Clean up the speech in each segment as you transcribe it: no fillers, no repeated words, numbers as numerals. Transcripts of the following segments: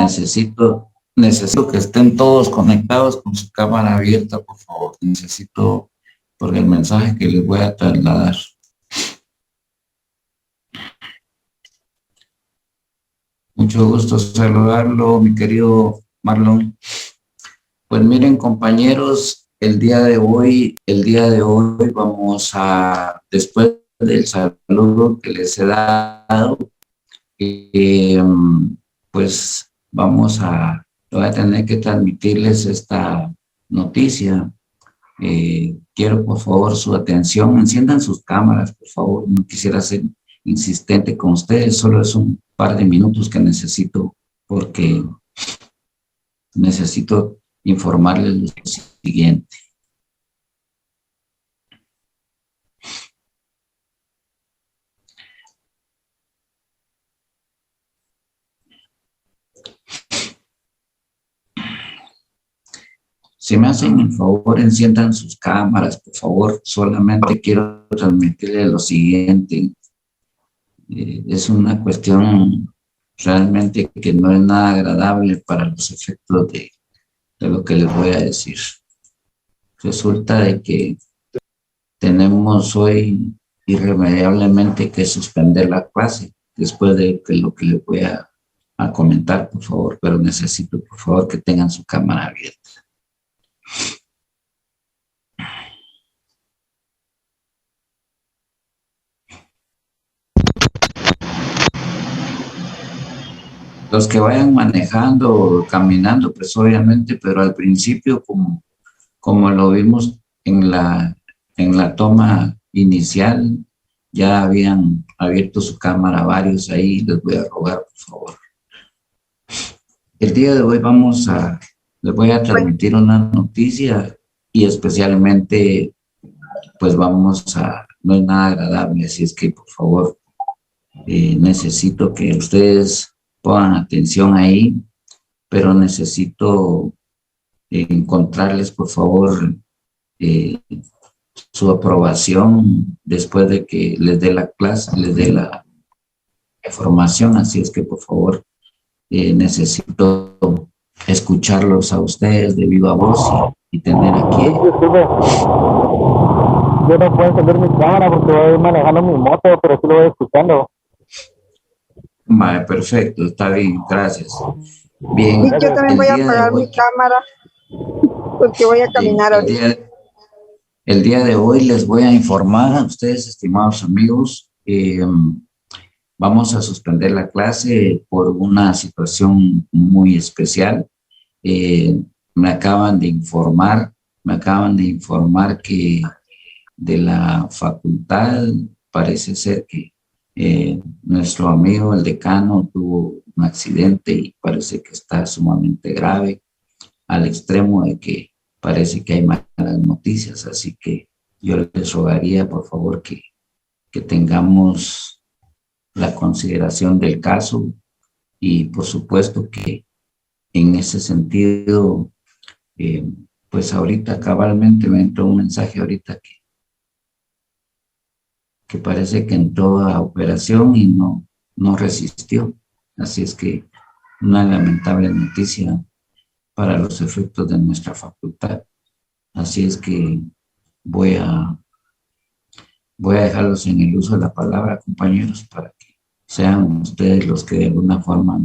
necesito que estén todos conectados con su cámara abierta, por favor. Necesito, por el mensaje que les voy a trasladar. Mucho gusto saludarlo, mi querido Marlon. Pues miren, compañeros, el día de hoy vamos a, después del saludo que les he dado, pues voy a tener que transmitirles esta noticia. Quiero por favor su atención, enciendan sus cámaras, por favor. No quisiera ser insistente con ustedes, solo es un par de minutos que necesito, porque necesito informarles lo siguiente. Si me hacen el favor, enciendan sus cámaras, por favor. Solamente quiero transmitirles lo siguiente. Es una cuestión realmente que no es nada agradable para los efectos de lo que les voy a decir. Resulta de que tenemos hoy irremediablemente que suspender la clase después de lo que les voy a comentar, por favor, pero necesito, por favor, que tengan su cámara abierta. Los que vayan manejando o caminando, pues obviamente, pero al principio, como lo vimos en la toma inicial, ya habían abierto su cámara varios ahí, les voy a rogar, por favor. El día de hoy les voy a transmitir una noticia y especialmente, pues no es nada agradable, así es que por favor, necesito que ustedes pongan atención ahí, pero necesito encontrarles, por favor, su aprobación después de que les dé la clase, les dé la información, así es que por favor necesito escucharlos a ustedes de viva voz y tener aquí. Yo no puedo encender mi cámara porque voy manejando mi moto, pero sí lo voy escuchando. Vale, perfecto, está bien, gracias. Bien. Y yo también voy a apagar mi cámara porque voy a caminar ahorita. El día de hoy les voy a informar a ustedes, estimados amigos, vamos a suspender la clase por una situación muy especial. Me acaban de informar que de la facultad parece ser que nuestro amigo, el decano, tuvo un accidente y parece que está sumamente grave, al extremo de que parece que hay malas noticias, así que yo les rogaría, por favor, que tengamos la consideración del caso y, por supuesto, que en ese sentido, pues ahorita cabalmente me entró un mensaje ahorita que parece que entró a operación y no resistió. Así es que una lamentable noticia para los efectos de nuestra facultad. Así es que voy a dejarlos en el uso de la palabra, compañeros, para que sean ustedes los que de alguna forma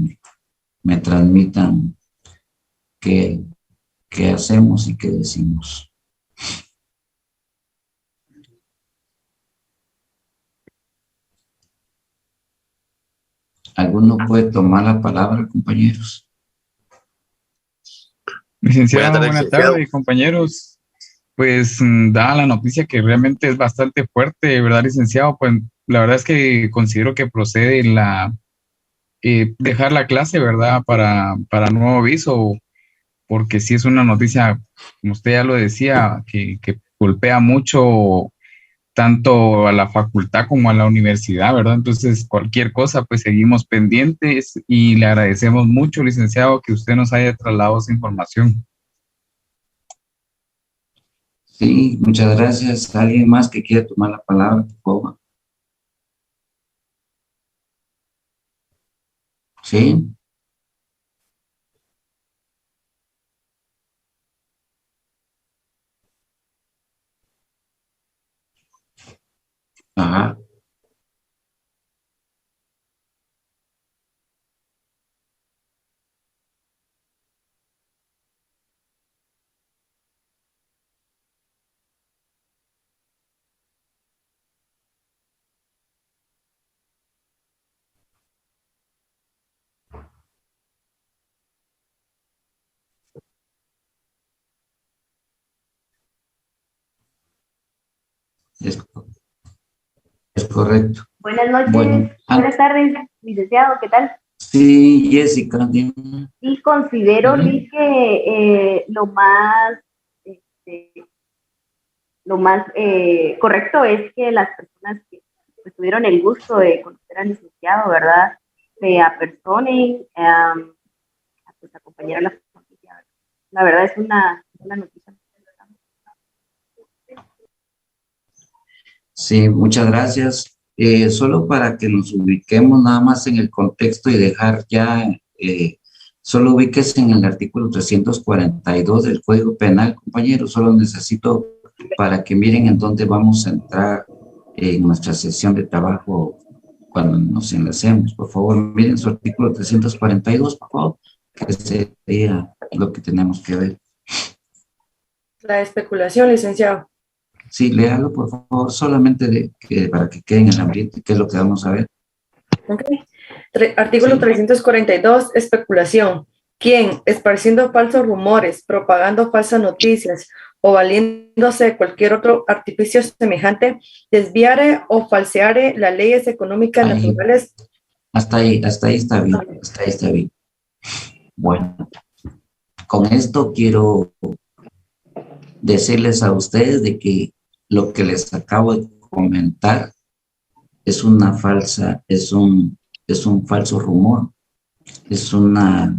me transmitan qué hacemos y qué decimos. ¿Alguno puede tomar la palabra, compañeros? Licenciado, buenas tardes, compañeros. Pues dada la noticia que realmente es bastante fuerte, ¿verdad, licenciado? Pues la verdad es que considero que procede dejar la clase, ¿verdad? Para nuevo aviso, porque sí es una noticia, como usted ya lo decía, que golpea mucho tanto a la facultad como a la universidad, ¿verdad? Entonces, cualquier cosa, pues seguimos pendientes y le agradecemos mucho, licenciado, que usted nos haya trasladado esa información. Sí, muchas gracias. ¿Alguien más que quiera tomar la palabra, por favor? Sí. Ajá. Es, es correcto. Buenas noches, Bueno, buenas tardes, licenciado, ¿qué tal? sí, Jessica, dime. Y considero, Luis, que lo más correcto es que las personas que pues, tuvieron el gusto de conocer al licenciado, ¿verdad? Se apersonen pues, acompañar a la familia. ¿Verdad? La verdad es una noticia. Sí, muchas gracias. Solo para que nos ubiquemos nada más en el contexto y dejar ya, solo ubíquese en el artículo 342 del Código Penal, compañeros. Solo necesito para que miren en dónde vamos a entrar en nuestra sesión de trabajo cuando nos enlacemos. Por favor, miren su artículo 342, por favor, que sería lo que tenemos que ver. La especulación, licenciado. Sí, léalo, por favor, solamente para que quede en el ambiente, que es lo que vamos a ver. Ok. Artículo 342, especulación. Quien, esparciendo falsos rumores, propagando falsas noticias o valiéndose de cualquier otro artificio semejante, desviare o falseare las leyes económicas naturales. Hasta ahí está bien, hasta ahí está bien. Bueno, con esto quiero decirles a ustedes de que lo que les acabo de comentar es una falsa, es un falso rumor, es una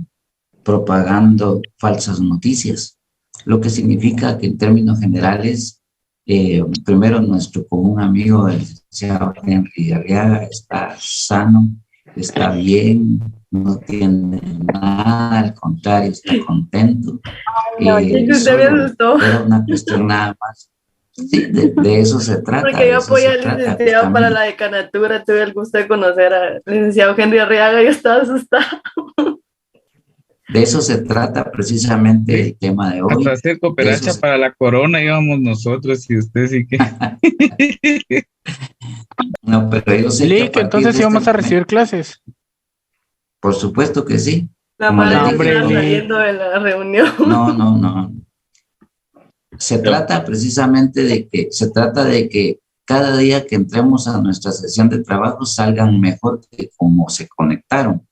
propagando falsas noticias, lo que significa que en términos generales, primero nuestro común amigo, el licenciado Henry Arriaga, está sano, está bien, no tiene nada, al contrario, está contento. No, usted me asustó. Era una cuestión nada más. Sí, de eso se trata. Porque yo apoyé al licenciado para la decanatura, tuve el gusto de conocer al licenciado Henry Arriaga y yo estaba asustada. De eso se trata precisamente el tema de hoy. Hasta hacer cooperacha para la corona íbamos nosotros y usted sí que... No, pero yo sé Lick, entonces sí vamos a recibir clases. Por supuesto que sí. La madre saliendo de la reunión. No. Se trata precisamente de que cada día que entremos a nuestra sesión de trabajo salgan mejor que como se conectaron.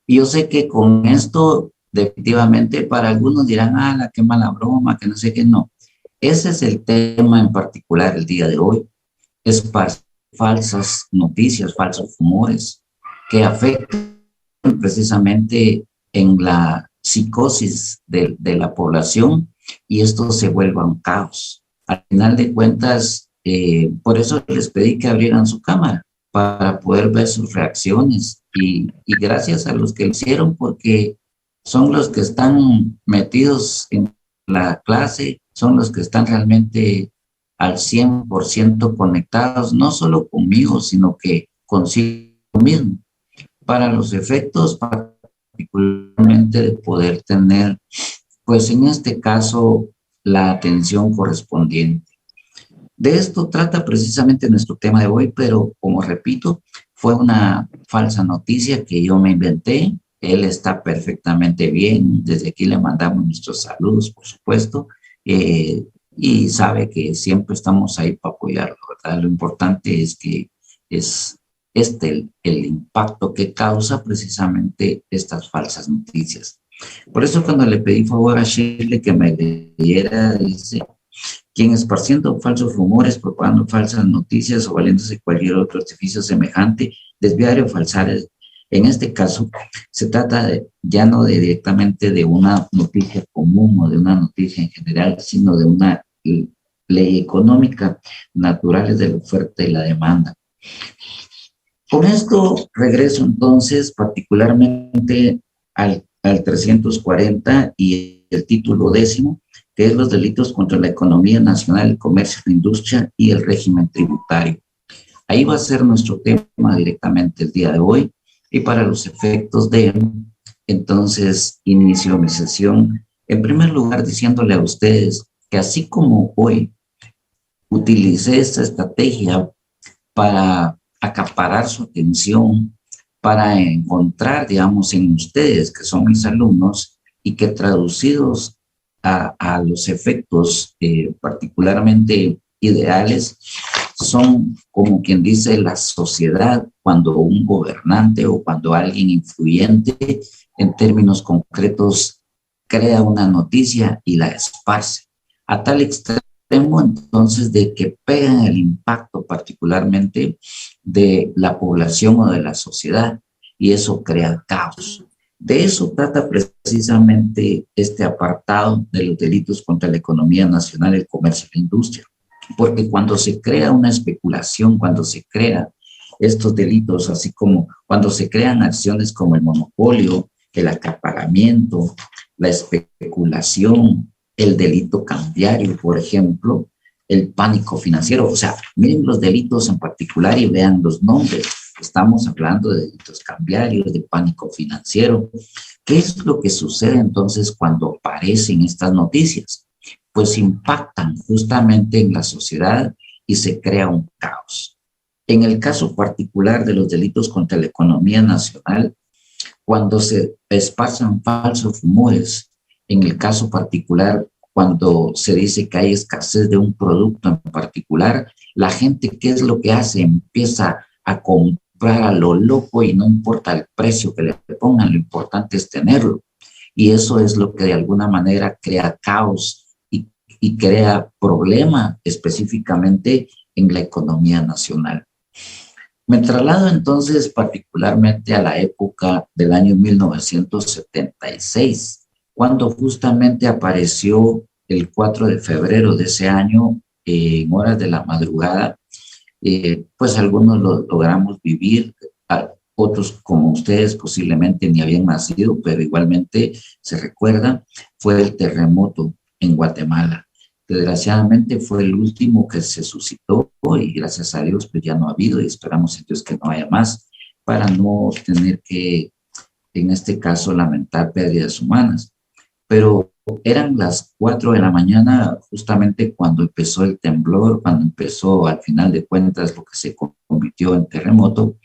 Y yo sé que con esto, definitivamente, para algunos dirán, qué mala broma, que no sé qué, no. Ese es el tema en particular el día de hoy. Es falsas noticias, falsos rumores que afectan precisamente en la psicosis de la población y esto se vuelva un caos. Al final de cuentas, por eso les pedí que abrieran su cámara para poder ver sus reacciones y gracias a los que lo hicieron porque son los que están metidos en la clase, son los que están realmente al 100% conectados, no solo conmigo, sino que consigo mismo, para los efectos particularmente de poder tener, pues en este caso, la atención correspondiente. De esto trata precisamente nuestro tema de hoy, pero como repito, fue una falsa noticia que yo me inventé. Él está perfectamente bien, desde aquí le mandamos nuestros saludos, por supuesto, y sabe que siempre estamos ahí para apoyarlo, ¿verdad? Lo importante es que es el impacto que causa precisamente estas falsas noticias. Por eso cuando le pedí favor a Shirley que me leyera, dice, quien esparciendo falsos rumores, propagando falsas noticias o valiéndose de cualquier otro artificio semejante, desviar o falsar. En este caso, se trata ya no directamente de una noticia común o de una noticia en general, sino de una ley económica, naturales de la oferta y la demanda. Con esto regreso entonces particularmente al 340 y el título 10, que es los delitos contra la economía nacional, el comercio, la industria y el régimen tributario. Ahí va a ser nuestro tema directamente el día de hoy y para los efectos de, entonces, inicio mi sesión. En primer lugar, diciéndole a ustedes que así como hoy utilicé esta estrategia para acaparar su atención, para encontrar, digamos, en ustedes, que son mis alumnos, y que traducidos a los efectos particularmente ideales, son como quien dice la sociedad cuando un gobernante o cuando alguien influyente en términos concretos crea una noticia y la esparce a tal extremo entonces de que pegan el impacto particularmente de la población o de la sociedad y eso crea caos. De eso trata precisamente este apartado de los delitos contra la economía nacional, el comercio y la industria. Porque cuando se crea una especulación, cuando se crean estos delitos, así como cuando se crean acciones como el monopolio, el acaparamiento, la especulación, el delito cambiario, por ejemplo, el pánico financiero. O sea, miren los delitos en particular y vean los nombres. Estamos hablando de delitos cambiarios, de pánico financiero. ¿Qué es lo que sucede entonces cuando aparecen estas noticias? Pues impactan justamente en la sociedad y se crea un caos. En el caso particular de los delitos contra la economía nacional, cuando se esparcen falsos rumores, en el caso particular, cuando se dice que hay escasez de un producto en particular, la gente, ¿qué es lo que hace? Empieza a comprar a lo loco y no importa el precio que le pongan, lo importante es tenerlo. Y eso es lo que de alguna manera crea caos y crea problema específicamente en la economía nacional. Me traslado entonces particularmente a la época del año 1976, cuando justamente apareció el 4 de febrero de ese año, en horas de la madrugada, pues algunos lo logramos vivir, otros como ustedes posiblemente ni habían nacido, pero igualmente se recuerda, fue el terremoto en Guatemala. Desgraciadamente fue el último que se suscitó y gracias a Dios pues ya no ha habido y esperamos en Dios que no haya más para no tener que, en este caso, lamentar pérdidas humanas. Pero eran las 4 de la mañana justamente cuando empezó el temblor, cuando empezó al final de cuentas lo que se convirtió en terremoto.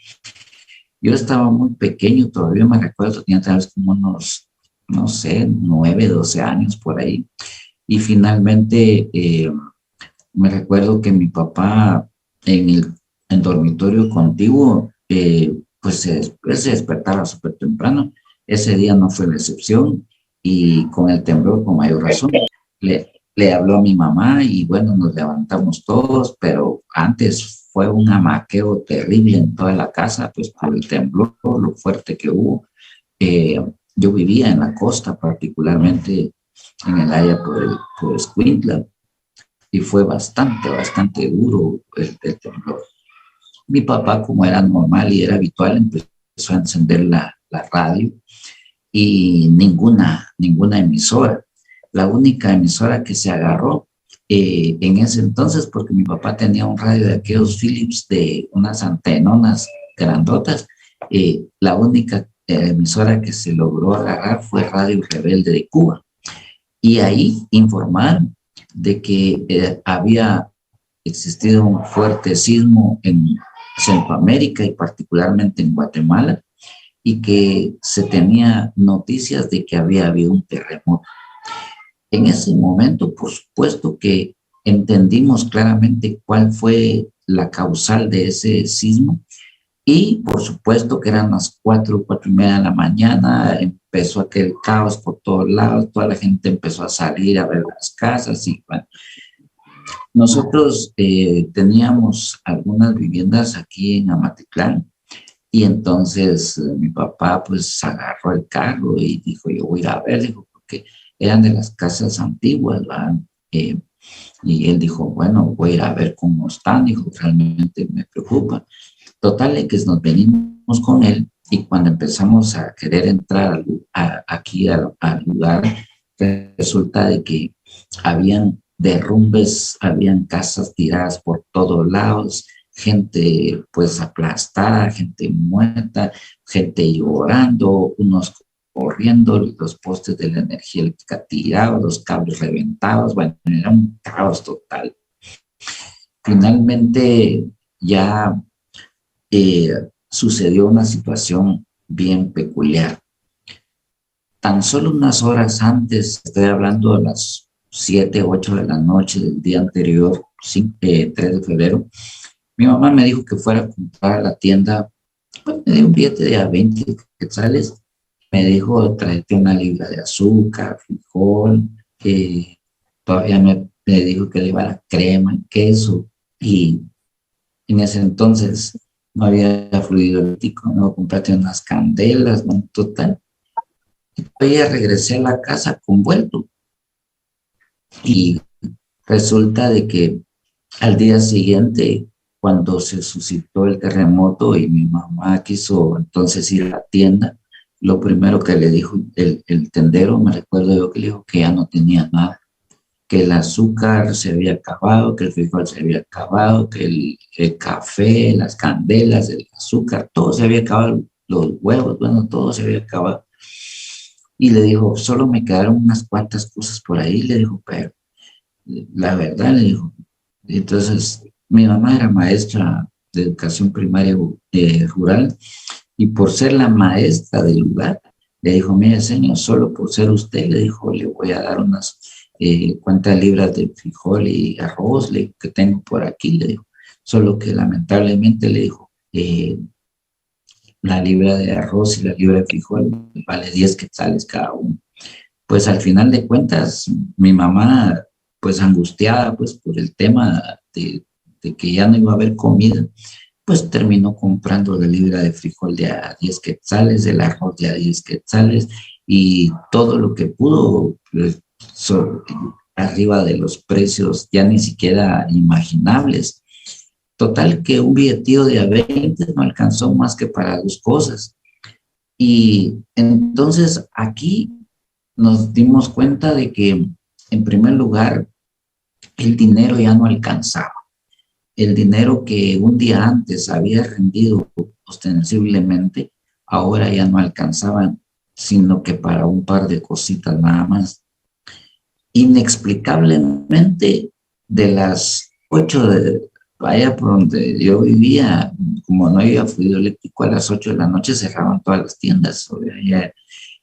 Yo estaba muy pequeño, todavía me recuerdo, tenía tal vez como unos, no sé, 9, 12 años por ahí. Y finalmente me recuerdo que mi papá en dormitorio contiguo, pues se despertaba súper temprano. Ese día no fue la excepción y con el temblor con mayor razón. Le habló a mi mamá y bueno, nos levantamos todos, pero antes fue un amaqueo terrible en toda la casa, pues por el temblor, lo fuerte que hubo. Yo vivía en la costa, particularmente en el área por Escuintla, y fue bastante duro el temblor. Mi papá, como era normal y era habitual, empezó a encender la radio y ninguna emisora. La única emisora que se agarró en ese entonces, porque mi papá tenía un radio de aquellos Philips de unas antenonas grandotas, la única emisora que se logró agarrar fue Radio Rebelde de Cuba. Y ahí informaron de que había existido un fuerte sismo en Centroamérica y particularmente en Guatemala y que se tenía noticias de que había habido un terremoto. En ese momento, por supuesto que entendimos claramente cuál fue la causal de ese sismo y por supuesto que eran las 4:30 de la mañana, empezó aquel caos por todos lados, toda la gente empezó a salir a ver las casas y bueno. Nosotros teníamos algunas viviendas aquí en Amatitlán y entonces mi papá pues agarró el carro y dijo, yo voy a ir a ver, dijo, porque eran de las casas antiguas, ¿verdad? Y él dijo, bueno, voy a ir a ver cómo están, dijo, realmente me preocupa. Total, es que nos venimos con él y cuando empezamos a querer entrar aquí al lugar, resulta de que habían derrumbes, habían casas tiradas por todos lados, gente pues aplastada, gente muerta, gente llorando, unos corriendo, los postes de la energía eléctrica tirados, los cables reventados, bueno, era un caos total. Finalmente ya sucedió una situación bien peculiar. Tan solo unas horas antes, estoy hablando de las 7, 8 de la noche del día anterior, 3 de febrero, mi mamá me dijo que fuera a comprar a la tienda, pues me dio un billete de a 20 quetzales, me dijo, tráete una libra de azúcar, frijol, todavía me dijo que le llevara crema, queso, y en ese entonces no había fluido eléctrico, no, comprate unas candelas, bueno, total. Y ya regresé a la casa convuelto, y resulta de que al día siguiente, cuando se suscitó el terremoto y mi mamá quiso entonces ir a la tienda, lo primero que le dijo el tendero, me recuerdo yo que le dijo que ya no tenía nada, que el azúcar se había acabado, que el frijol se había acabado, que el café, las candelas, el azúcar, todo se había acabado, los huevos, bueno, todo se había acabado. Y le dijo, solo me quedaron unas cuantas cosas por ahí, le dijo, pero la verdad, le dijo. Entonces, mi mamá era maestra de educación primaria rural, y por ser la maestra del lugar, le dijo, mire señor, solo por ser usted, le dijo, le voy a dar unas cuantas libras de frijol y arroz que tengo por aquí, le dijo. Solo que lamentablemente, le dijo, la libra de arroz y la libra de frijol vale 10 quetzales cada uno. Pues al final de cuentas, mi mamá, pues angustiada pues por el tema de que ya no iba a haber comida, pues terminó comprando la libra de frijol de a 10 quetzales, el arroz de a 10 quetzales, y todo lo que pudo, pues, arriba de los precios ya ni siquiera imaginables. Total que un billetío de a 20 no alcanzó más que para 2 cosas. Y entonces aquí nos dimos cuenta de que, en primer lugar, el dinero ya no alcanzaba. El dinero que un día antes había rendido ostensiblemente, ahora ya no alcanzaba, sino que para un par de cositas nada más. Inexplicablemente, de las 8 de vaya por donde yo vivía, como no había fluido eléctrico, a las 8 de la noche cerraban todas las tiendas,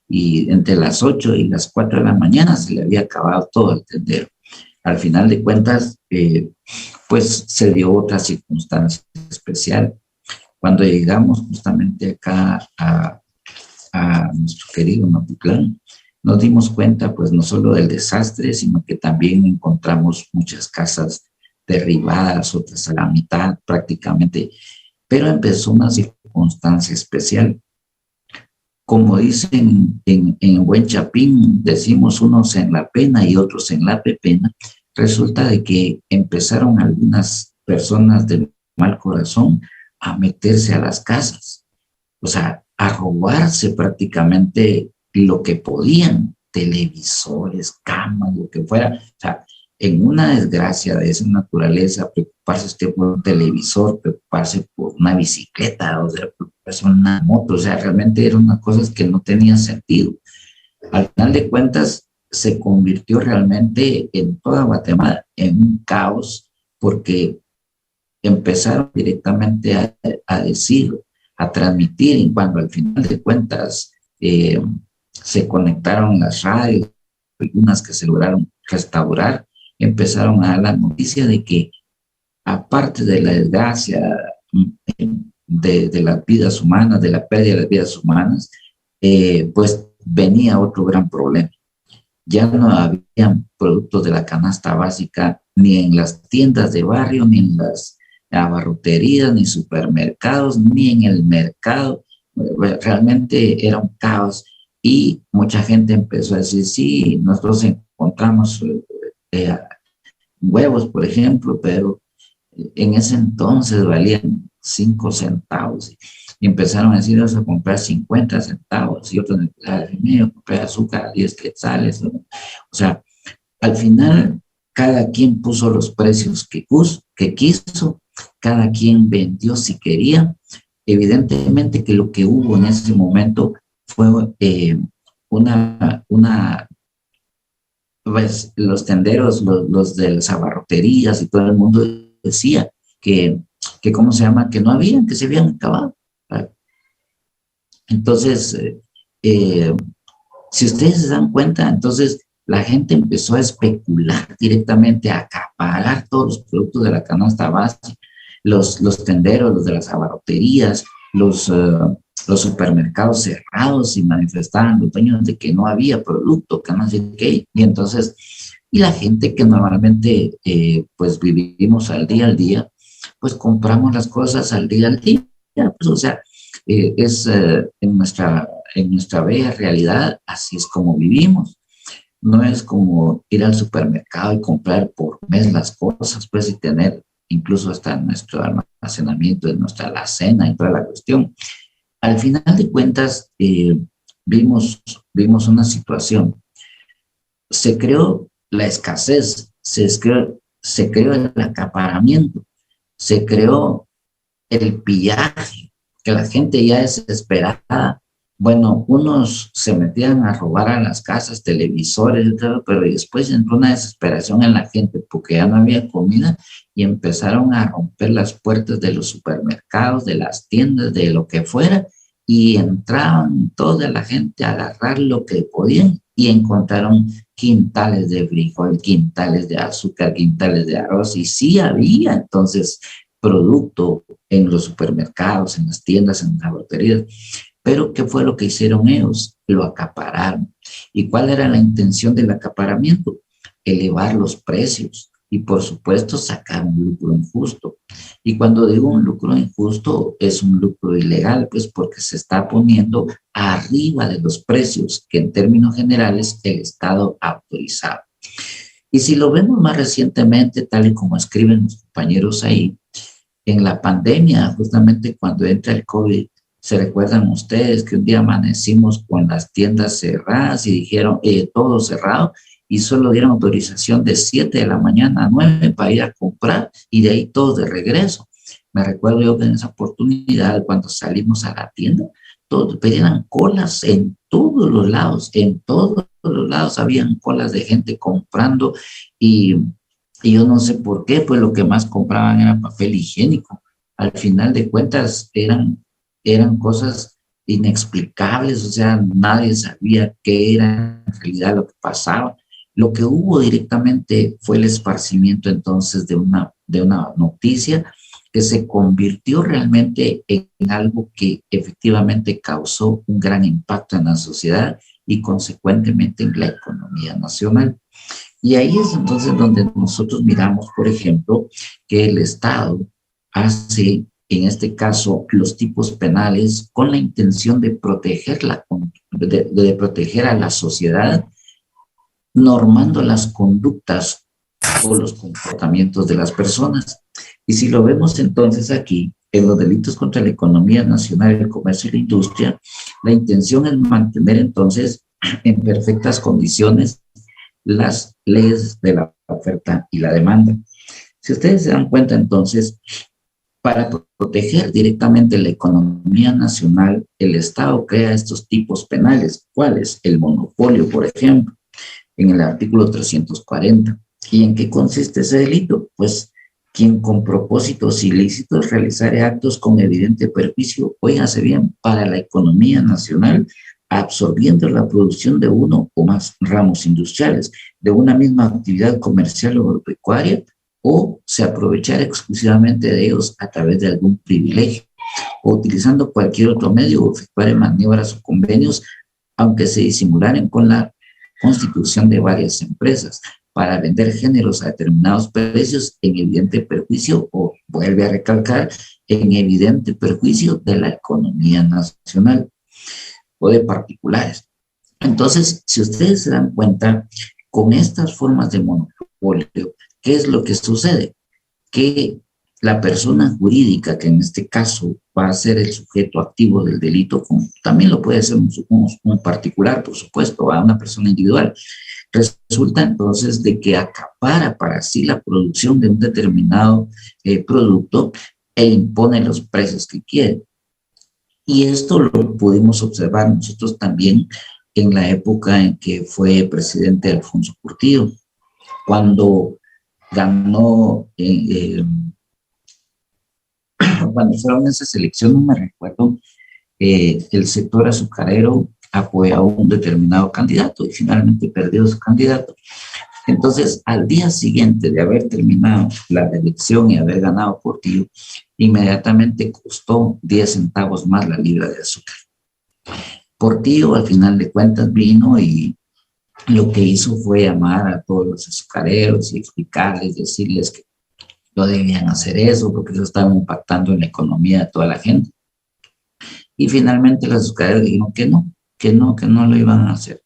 y entre las 8 y las 4 de la mañana se le había acabado todo el tendero. Al final de cuentas, pues se dio otra circunstancia especial. Cuando llegamos justamente acá a nuestro querido Mazatlán, nos dimos cuenta pues no solo del desastre, sino que también encontramos muchas casas derribadas, otras a la mitad prácticamente, pero empezó una circunstancia especial. Como dicen en buen chapín, decimos unos en la pena y otros en la pepena. Resulta de que empezaron algunas personas de mal corazón a meterse a las casas, o sea, a robarse prácticamente lo que podían, televisores, camas, lo que fuera. O sea, en una desgracia de esa naturaleza, preocuparse usted por un televisor, preocuparse por una bicicleta, o sea, preocuparse por una moto, o sea, realmente eran unas cosas que no tenían sentido. Al final de cuentas, se convirtió realmente en toda Guatemala en un caos, porque empezaron directamente a decir, a transmitir, y cuando al final de cuentas se conectaron las radios, algunas que se lograron restaurar, empezaron a dar la noticia de que, aparte de la desgracia de las vidas humanas, de la pérdida de las vidas humanas, pues venía otro gran problema. Ya no había productos de la canasta básica ni en las tiendas de barrio, ni en las abarroterías, ni supermercados, ni en el mercado. Realmente era un caos, y mucha gente empezó a decir, sí, nosotros encontramos huevos, por ejemplo, pero en ese entonces valían 5 centavos. Y empezaron a decir, vamos a comprar 50 centavos, y otros empezaron a decir, comprar azúcar a 10 quetzales. O sea, al final, cada quien puso los precios que quiso, cada quien vendió si quería. Evidentemente que lo que hubo en ese momento fue pues los tenderos, los de las abarroterías y todo el mundo decía que ¿cómo se llama? Que no habían, que se habían acabado. Entonces, si ustedes se dan cuenta, entonces la gente empezó a especular directamente, a acaparar todos los productos de la canasta básica, los tenderos, los de las abarroterías, los supermercados cerrados y manifestaban los dueños de que no había producto, que no sé qué, y entonces, y la gente que normalmente pues vivimos al día, pues compramos las cosas al día, pues o sea, en nuestra bella realidad, así es como vivimos. No es como ir al supermercado y comprar por mes las cosas, pues, y tener incluso hasta nuestro almacenamiento de nuestra alacena y toda la cuestión. Al final de cuentas, vimos una situación. Se creó la escasez, se creó el acaparamiento, se creó el pillaje, que la gente ya desesperada. Bueno, unos se metían a robar a las casas, televisores y todo, pero después entró una desesperación en la gente porque ya no había comida y empezaron a romper las puertas de los supermercados, de las tiendas, de lo que fuera, y entraban toda la gente a agarrar lo que podían y encontraron quintales de frijol, quintales de azúcar, quintales de arroz, y sí había entonces producto en los supermercados, en las tiendas, en las abarroterías. Pero ¿qué fue lo que hicieron ellos? Lo acapararon. ¿Y cuál era la intención del acaparamiento? Elevar los precios y, por supuesto, sacar un lucro injusto. Y cuando digo un lucro injusto, es un lucro ilegal, pues porque se está poniendo arriba de los precios que en términos generales el Estado ha autorizado. Y si lo vemos más recientemente, tal y como escriben los compañeros ahí, en la pandemia, justamente cuando entra el COVID, ¿se recuerdan ustedes que un día amanecimos con las tiendas cerradas y dijeron todo cerrado y solo dieron autorización de 7 de la mañana a 9 para ir a comprar y de ahí todos de regreso? Me recuerdo yo que en esa oportunidad, cuando salimos a la tienda, todos pedían colas en todos los lados habían colas de gente comprando y yo no sé por qué, pues lo que más compraban era papel higiénico. Al final de cuentas eran cosas inexplicables, o sea, nadie sabía qué era en realidad lo que pasaba. Lo que hubo directamente fue el esparcimiento entonces de una noticia que se convirtió realmente en algo que efectivamente causó un gran impacto en la sociedad y consecuentemente en la economía nacional. Y ahí es entonces donde nosotros miramos, por ejemplo, que el Estado hace, en este caso, los tipos penales con la intención de proteger de proteger a la sociedad, normando las conductas o los comportamientos de las personas. Y si lo vemos entonces aquí, en los delitos contra la economía nacional, el comercio y la industria, la intención es mantener entonces en perfectas condiciones las leyes de la oferta y la demanda. Si ustedes se dan cuenta entonces, para proteger directamente la economía nacional, el Estado crea estos tipos penales. ¿Cuáles? El monopolio, por ejemplo, en el artículo 340. ¿Y en qué consiste ese delito? Pues quien con propósitos ilícitos realizare actos con evidente perjuicio, óigase bien, para la economía nacional, absorbiendo la producción de uno o más ramos industriales, de una misma actividad comercial o agropecuaria, o se aprovechara exclusivamente de ellos a través de algún privilegio, o utilizando cualquier otro medio o efectuar maniobras o convenios, aunque se disimularen con la constitución de varias empresas, para vender géneros a determinados precios en evidente perjuicio, o vuelve a recalcar, en evidente perjuicio de la economía nacional o de particulares. Entonces, si ustedes se dan cuenta, con estas formas de monopolio, ¿qué es lo que sucede? Que la persona jurídica, que en este caso va a ser el sujeto activo del delito, también lo puede ser un particular, por supuesto, a una persona individual, resulta entonces de que acapara para sí la producción de un determinado producto, e impone los precios que quiere. Y esto lo pudimos observar nosotros también en la época en que fue presidente Alfonso Portillo, cuando ganó, cuando fueron esas elecciones, no me recuerdo, el sector azucarero apoyó a un determinado candidato y finalmente perdió su candidato. Entonces, al día siguiente de haber terminado la elección y haber ganado Portillo, inmediatamente costó 10 centavos más la libra de azúcar. Portillo, al final de cuentas, vino y lo que hizo fue llamar a todos los azucareros y explicarles, decirles que no debían hacer eso porque eso estaba impactando en la economía de toda la gente. Y finalmente los azucareros dijeron que no lo iban a hacer.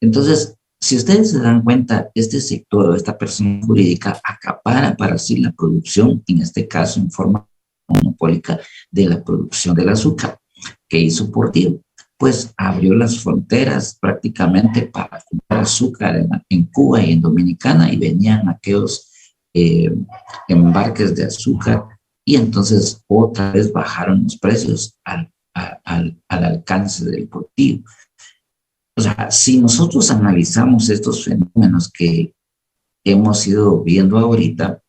Entonces, si ustedes se dan cuenta, este sector o esta persona jurídica acapara para sí la producción, en este caso en forma monopólica, de la producción del azúcar. ¿Qué hizo Portillo? Pues abrió las fronteras prácticamente para comprar azúcar en Cuba y en Dominicana, y venían aquellos embarques de azúcar, y entonces otra vez bajaron los precios al alcance del Portillo. O sea, si nosotros analizamos estos fenómenos que hemos ido viendo ahorita,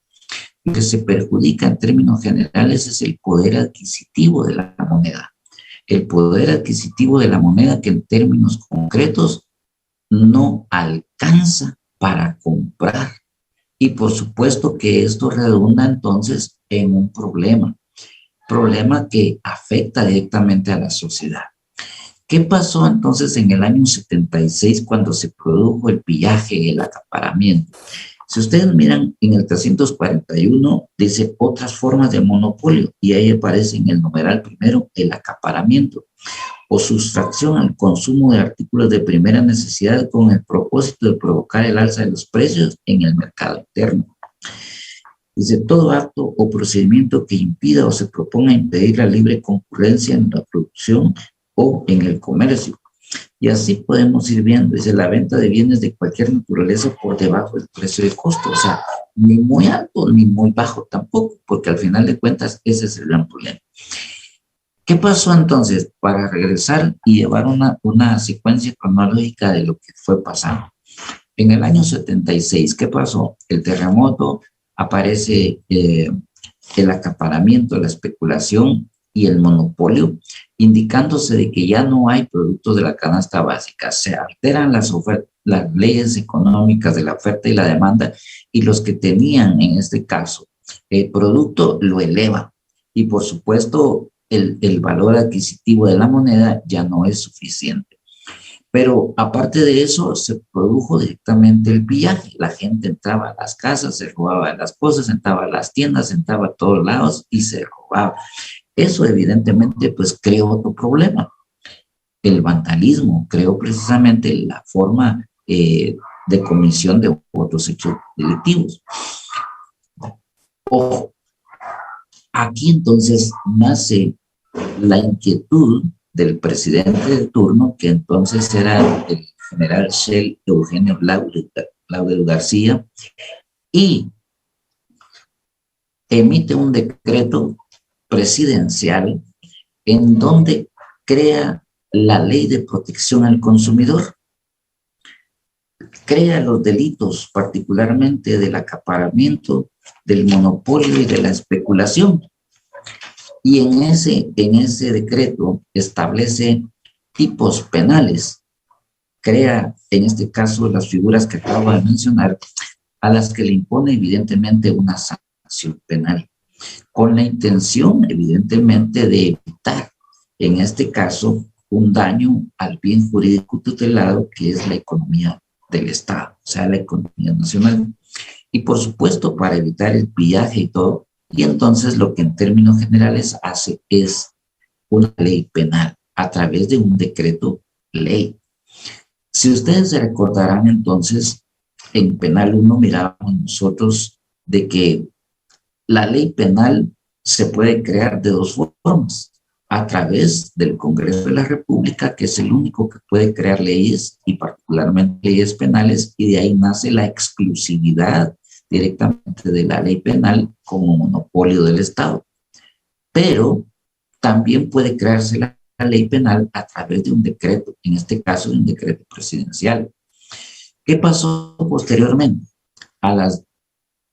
lo que se perjudica en términos generales es el poder adquisitivo de la moneda. El poder adquisitivo de la moneda, que en términos concretos no alcanza para comprar. Y por supuesto que esto redunda entonces en un problema que afecta directamente a la sociedad. ¿Qué pasó entonces en el año 76 cuando se produjo el pillaje y el acaparamiento? Si ustedes miran en el 341, dice otras formas de monopolio, y ahí aparece en el numeral primero el acaparamiento o sustracción al consumo de artículos de primera necesidad con el propósito de provocar el alza de los precios en el mercado interno. Dice todo acto o procedimiento que impida o se proponga impedir la libre concurrencia en la producción o en el comercio. Y así podemos ir viendo, dice la venta de bienes de cualquier naturaleza por debajo del precio de costo, o sea, ni muy alto ni muy bajo tampoco, porque al final de cuentas ese es el gran problema. ¿Qué pasó entonces? Para regresar y llevar una secuencia cronológica de lo que fue pasando. En el año 76, ¿qué pasó? El terremoto, aparece el acaparamiento, la especulación y el monopolio, indicándose de que ya no hay productos de la canasta básica. Se alteran las leyes económicas de la oferta y la demanda, y los que tenían, en este caso, el producto lo elevan. Y por supuesto, el valor adquisitivo de la moneda ya no es suficiente. Pero aparte de eso, se produjo directamente el pillaje. La gente entraba a las casas, se robaba las cosas, entraba a las tiendas, entraba a todos lados y se robaba. Eso evidentemente pues creó otro problema. El vandalismo creó precisamente la forma de comisión de otros hechos delictivos. Ojo, aquí entonces nace la inquietud del presidente de turno, que entonces era el general Shell Eugenio Laudel García, y emite un decreto presidencial en donde crea la ley de protección al consumidor, crea los delitos particularmente del acaparamiento, del monopolio y de la especulación. Y en ese decreto establece tipos penales, crea en este caso las figuras que acabo de mencionar, a las que le impone evidentemente una sanción penal, con la intención evidentemente de evitar en este caso un daño al bien jurídico tutelado, que es la economía del Estado, o sea, la economía nacional. Y por supuesto para evitar el pillaje y todo. Y entonces lo que en términos generales hace es una ley penal a través de un decreto ley. Si ustedes se recordarán entonces, en Penal 1 mirábamos nosotros de que la ley penal se puede crear de dos formas: a través del Congreso de la República, que es el único que puede crear leyes y particularmente leyes penales, y de ahí nace la exclusividad directamente de la ley penal como monopolio del Estado. pero también puede crearse la ley penal a través de un decreto, en este caso de un decreto presidencial. ¿Qué pasó posteriormente?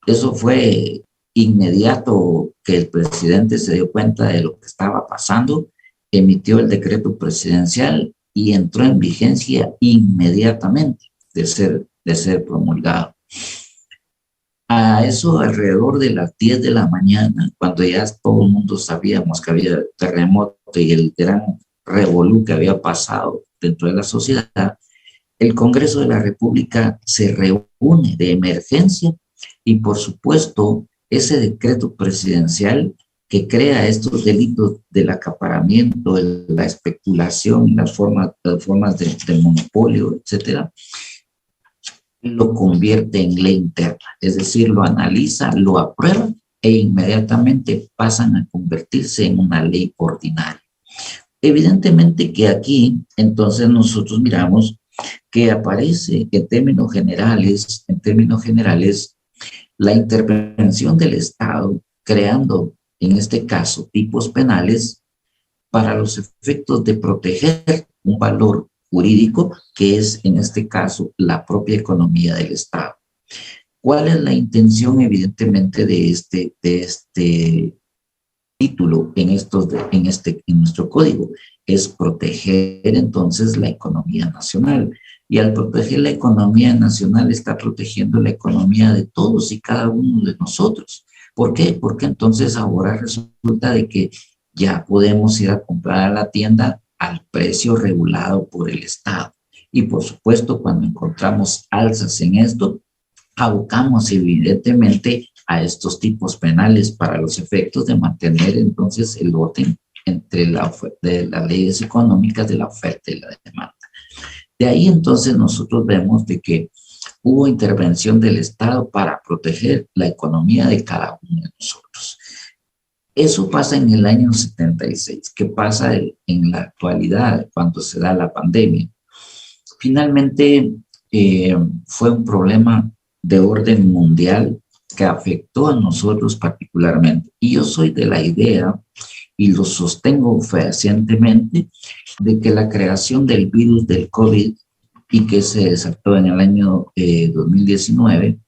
Eso fue inmediato que el presidente se dio cuenta de lo que estaba pasando, emitió el decreto presidencial y entró en vigencia inmediatamente de ser promulgado. A eso alrededor de las 10 de la mañana, cuando ya todo el mundo sabíamos que había terremoto y el gran revolú que había pasado dentro de la sociedad, el Congreso de la República se reúne de emergencia y, por supuesto, ese decreto presidencial que crea estos delitos del acaparamiento, de la especulación, las formas de monopolio, etcétera, lo convierte en ley interna, es decir, lo analiza, lo aprueba e inmediatamente pasan a convertirse en una ley ordinaria. Evidentemente que aquí, entonces, nosotros miramos que aparece en términos generales, la intervención del Estado creando, en este caso, tipos penales para los efectos de proteger un valor jurídico que es, en este caso, la propia economía del Estado. ¿Cuál es la intención, evidentemente, de este título en nuestro código? Es proteger entonces la economía nacional. Y al proteger la economía nacional está protegiendo la economía de todos y cada uno de nosotros. ¿Por qué? Porque entonces ahora resulta de que ya podemos ir a comprar a la tienda al precio regulado por el Estado. Y por supuesto, cuando encontramos alzas en esto, abocamos evidentemente a estos tipos penales para los efectos de mantener entonces el orden entre de las leyes económicas de la oferta y la demanda. De ahí entonces nosotros vemos de que hubo intervención del Estado para proteger la economía de cada uno de nosotros. Eso pasa en el año 76. ¿Qué pasa en la actualidad cuando se da la pandemia? Finalmente fue un problema de orden mundial que afectó a nosotros particularmente. Y yo soy de la idea, y lo sostengo fehacientemente, de que la creación del virus del COVID y que se desató en el año 2019,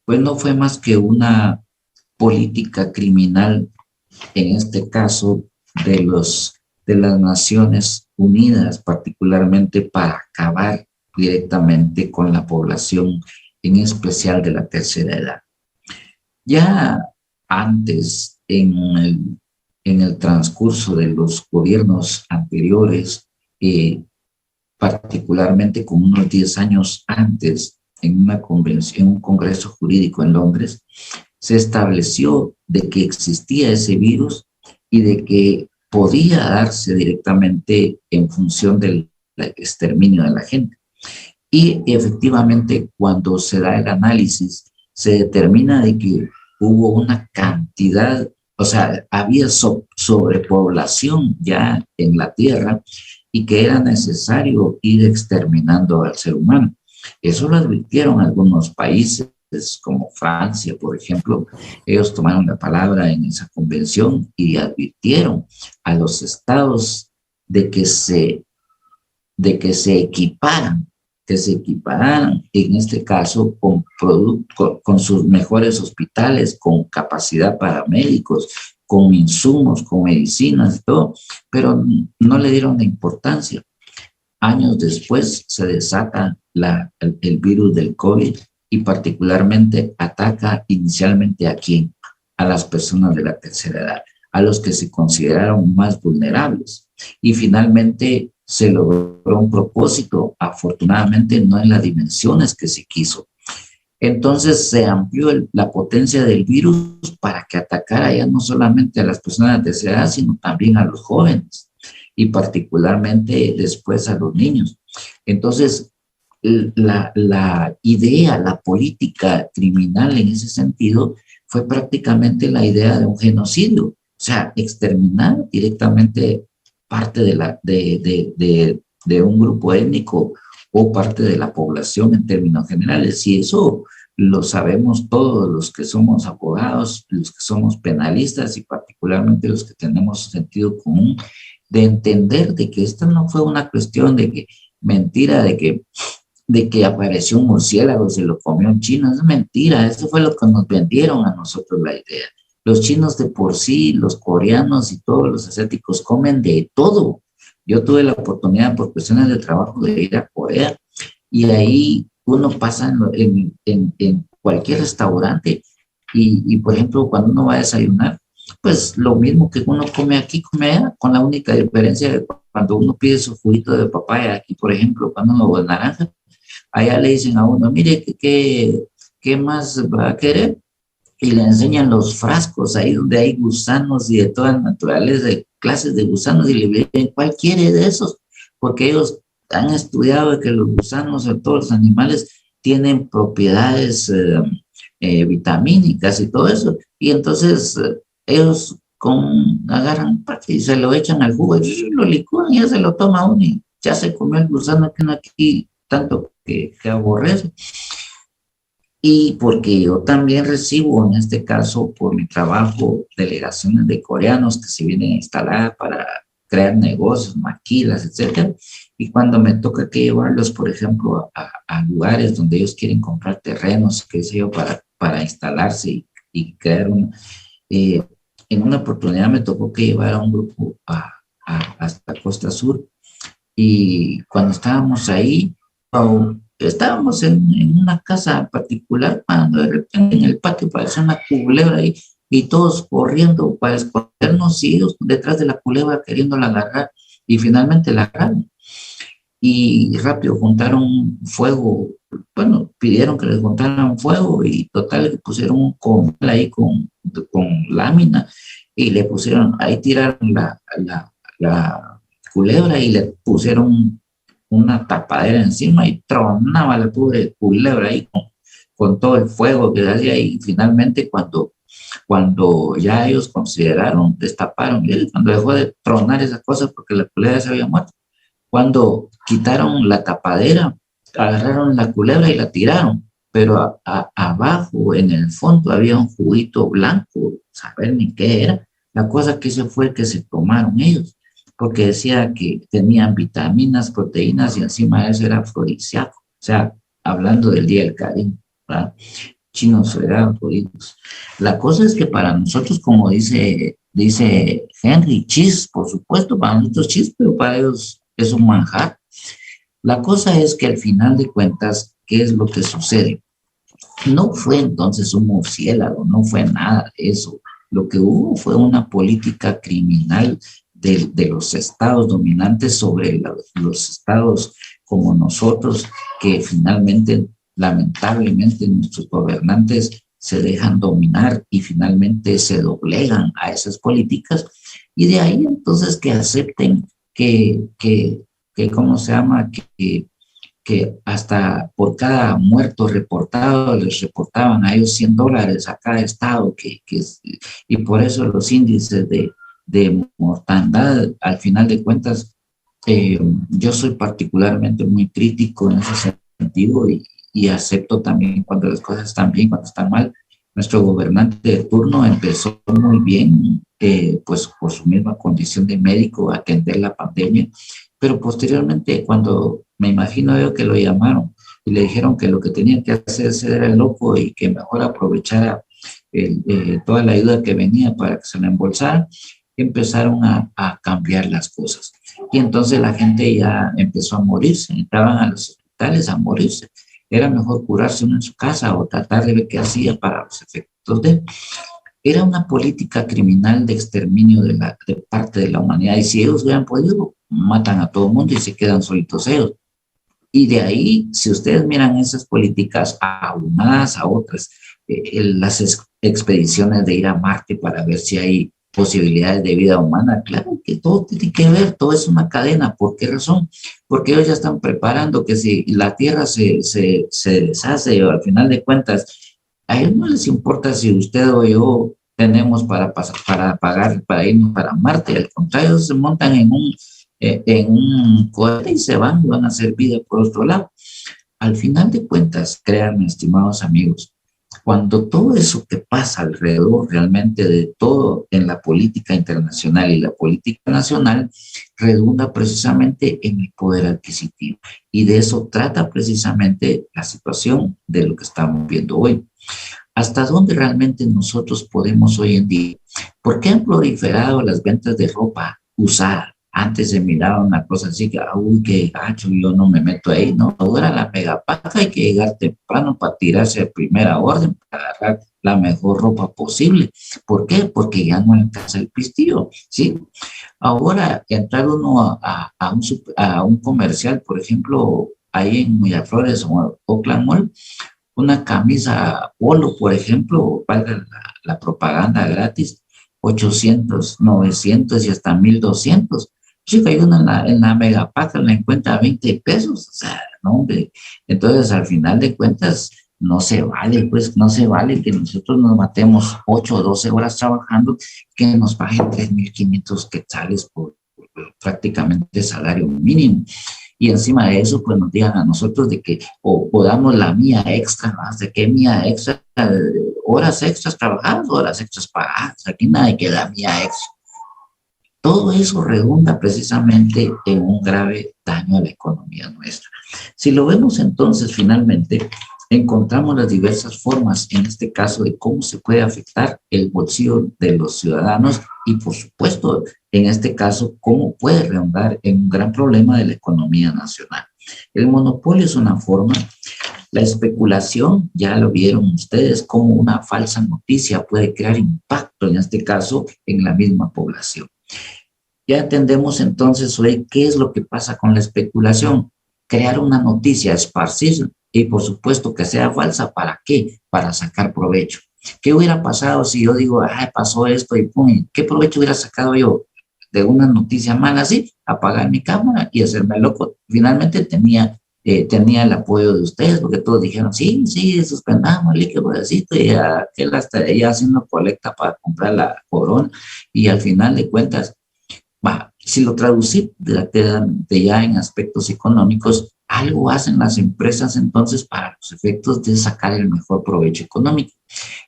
pues no fue más que una política criminal, en este caso de las Naciones Unidas, particularmente para acabar directamente con la población, en especial de la tercera edad. Ya antes, en el transcurso de los gobiernos anteriores, particularmente como unos 10 años antes, en un congreso jurídico en Londres, se estableció de que existía ese virus y de que podía darse directamente en función del exterminio de la gente. Y efectivamente, cuando se da el análisis, se determina de que hubo una cantidad, o sea, había sobrepoblación ya en la Tierra y que era necesario ir exterminando al ser humano. Eso lo advirtieron algunos países, como Francia, por ejemplo. Ellos tomaron la palabra en esa convención y advirtieron a los estados de que se equiparan, en este caso con sus mejores hospitales, con capacidad para médicos, con insumos, con medicinas y todo, pero no le dieron la importancia. Años después se desata el virus del COVID y particularmente ataca inicialmente a quién, a las personas de la tercera edad, a los que se consideraron más vulnerables. Y finalmente se logró un propósito, afortunadamente no en las dimensiones que se quiso. Entonces se amplió la potencia del virus para que atacara ya no solamente a las personas de tercera edad, sino también a los jóvenes y particularmente después a los niños. Entonces, la idea, la política criminal en ese sentido fue prácticamente la idea de un genocidio, o sea, exterminar directamente parte de un grupo étnico o parte de la población en términos generales. Y eso lo sabemos todos los que somos abogados, los que somos penalistas y particularmente los que tenemos sentido común, de entender de que esta no fue una cuestión de que mentira, de que apareció un murciélago, se lo comió un chino. Es mentira, eso fue lo que nos vendieron a nosotros la idea. Los chinos de por sí, los coreanos y todos los asiáticos comen de todo. Yo tuve la oportunidad por cuestiones de trabajo de ir a Corea y ahí uno pasa en cualquier restaurante y, por ejemplo, cuando uno va a desayunar, pues lo mismo que uno come aquí, come allá, con la única diferencia de cuando uno pide su juguito de papaya aquí, por ejemplo, cuando uno va a naranja, allá le dicen a uno, mire, ¿qué más va a querer? Y le enseñan los frascos ahí donde hay gusanos y de todas naturaleza, de clases de gusanos, y le dicen, ¿cuál quiere de esos? Porque ellos han estudiado que los gusanos o todos los animales tienen propiedades vitamínicas y todo eso, y entonces ellos agarran y se lo echan al jugo y lo licúan y ya se lo toma uno y ya se comió el gusano que no aquí tanto que aborrece. Y porque yo también recibo, en este caso, por mi trabajo, delegaciones de coreanos que se vienen a instalar para crear negocios, maquilas, etcétera. Y cuando me toca que llevarlos, por ejemplo, a lugares donde ellos quieren comprar terrenos, qué sé yo, para instalarse y crear en una oportunidad me tocó que llevar a un grupo hasta Costa Sur. Y cuando estábamos ahí, estábamos en una casa particular, cuando de repente en el patio parecía una culebra ahí, y todos corriendo para escondernos y ellos detrás de la culebra queriéndola agarrar, y finalmente la agarraron. Y rápido juntaron fuego, bueno, pidieron que les juntaran fuego, y total que pusieron un comal ahí con lámina, y le pusieron, ahí tiraron la culebra y le pusieron una tapadera encima y tronaba la pobre culebra ahí con todo el fuego que hacía. Y finalmente cuando ya ellos consideraron, destaparon, y cuando dejó de tronar esa cosa porque la culebra se había muerto, cuando quitaron la tapadera, agarraron la culebra y la tiraron, pero abajo en el fondo había un juguito blanco, saber ni qué era. La cosa que se fue que se tomaron ellos, porque decía que tenían vitaminas, proteínas y encima de eso era afrodisíaco. O sea, hablando del Día del Cariño, ¿verdad? Chinos eran jodidos. La cosa es que para nosotros, como dice Henry, chis, por supuesto, para nosotros chis, pero para ellos es un manjar. La cosa es que al final de cuentas, ¿qué es lo que sucede? No fue entonces un murciélago, no fue nada de eso. Lo que hubo fue una política criminal de los estados dominantes sobre los estados como nosotros, que finalmente, lamentablemente, nuestros gobernantes se dejan dominar y finalmente se doblegan a esas políticas, y de ahí entonces que acepten que ¿cómo se llama? Que hasta por cada muerto reportado les reportaban a ellos $100 a cada estado, y por eso los índices de mortandad, al final de cuentas, yo soy particularmente muy crítico en ese sentido, y acepto también cuando las cosas están bien, cuando están mal. Nuestro gobernante de turno empezó muy bien, pues por su misma condición de médico, a atender la pandemia, pero posteriormente, cuando me imagino yo que lo llamaron y le dijeron que lo que tenía que hacer era el loco y que mejor aprovechara toda la ayuda que venía para que se la embolsara, empezaron a cambiar las cosas. Y entonces la gente ya empezó a morirse, entraban a los hospitales a morirse. Era mejor curarse uno en su casa o tratar de ver qué hacía para los efectos de... Era una política criminal de exterminio de parte de la humanidad, y si ellos hubieran podido, matan a todo el mundo y se quedan solitos ellos. Y de ahí, si ustedes miran esas políticas aunadas a otras, las expediciones de ir a Marte para ver si hay posibilidades de vida humana, claro que todo tiene que ver, todo es una cadena. ¿Por qué razón? Porque ellos ya están preparando que si la Tierra se deshace, o al final de cuentas, a ellos no les importa si usted o yo tenemos para pagar para irnos para Marte. Al contrario, ellos se montan en un cohete y se van a hacer vida por otro lado. al final de cuentas, créanme, estimados amigos, cuando todo eso que pasa alrededor realmente de todo en la política internacional y la política nacional redunda precisamente en el poder adquisitivo. Y de eso trata precisamente la situación de lo que estamos viendo hoy. ¿Hasta dónde realmente nosotros podemos hoy en día? ¿Por qué han proliferado las ventas de ropa usada? Antes se miraba una cosa así que, uy, qué gacho, yo no me meto ahí, ¿no? Ahora la megapaca hay que llegar temprano para tirarse a primera orden, para agarrar la mejor ropa posible. ¿Por qué? Porque ya no alcanza el pistillo, ¿sí? Ahora, entrar uno a un comercial, por ejemplo, ahí en Miraflores o Oakland Mall, una camisa polo, por ejemplo, valga la propaganda gratis, 800, 900 y hasta 1200. Chica, hay una en la Megapaca, la encuentra a 20 pesos, o sea, no, hombre. Entonces, al final de cuentas, no se vale, pues, no se vale que nosotros nos matemos 8 o 12 horas trabajando, que nos paguen 3.500 quetzales por prácticamente salario mínimo. Y encima de eso, pues nos digan a nosotros de que, o damos la mía extra, más de qué mía extra, horas extras trabajadas, horas extras pagadas, aquí nadie que da mía extra. Todo eso redunda precisamente en un grave daño a la economía nuestra. Si lo vemos entonces, finalmente, encontramos las diversas formas, en este caso, de cómo se puede afectar el bolsillo de los ciudadanos y, por supuesto, en este caso, cómo puede redundar en un gran problema de la economía nacional. El monopolio es una forma, la especulación, ya lo vieron ustedes, cómo una falsa noticia puede crear impacto, en este caso, en la misma población. Ya entendemos entonces hoy qué es lo que pasa con la especulación. Crear una noticia, esparcir, y por supuesto que sea falsa, ¿para qué? Para sacar provecho. ¿Qué hubiera pasado si yo digo, ay, pasó esto y pum, qué provecho hubiera sacado yo de una noticia mala así? Apagar mi cámara y hacerme loco. Finalmente tenía el apoyo de ustedes, porque todos dijeron, sí, suspendamos el líquido pobrecito, y aquel hasta ella haciendo colecta para comprar la corona, y al final de cuentas, si lo traducí de ya en aspectos económicos, algo hacen las empresas entonces para los efectos de sacar el mejor provecho económico.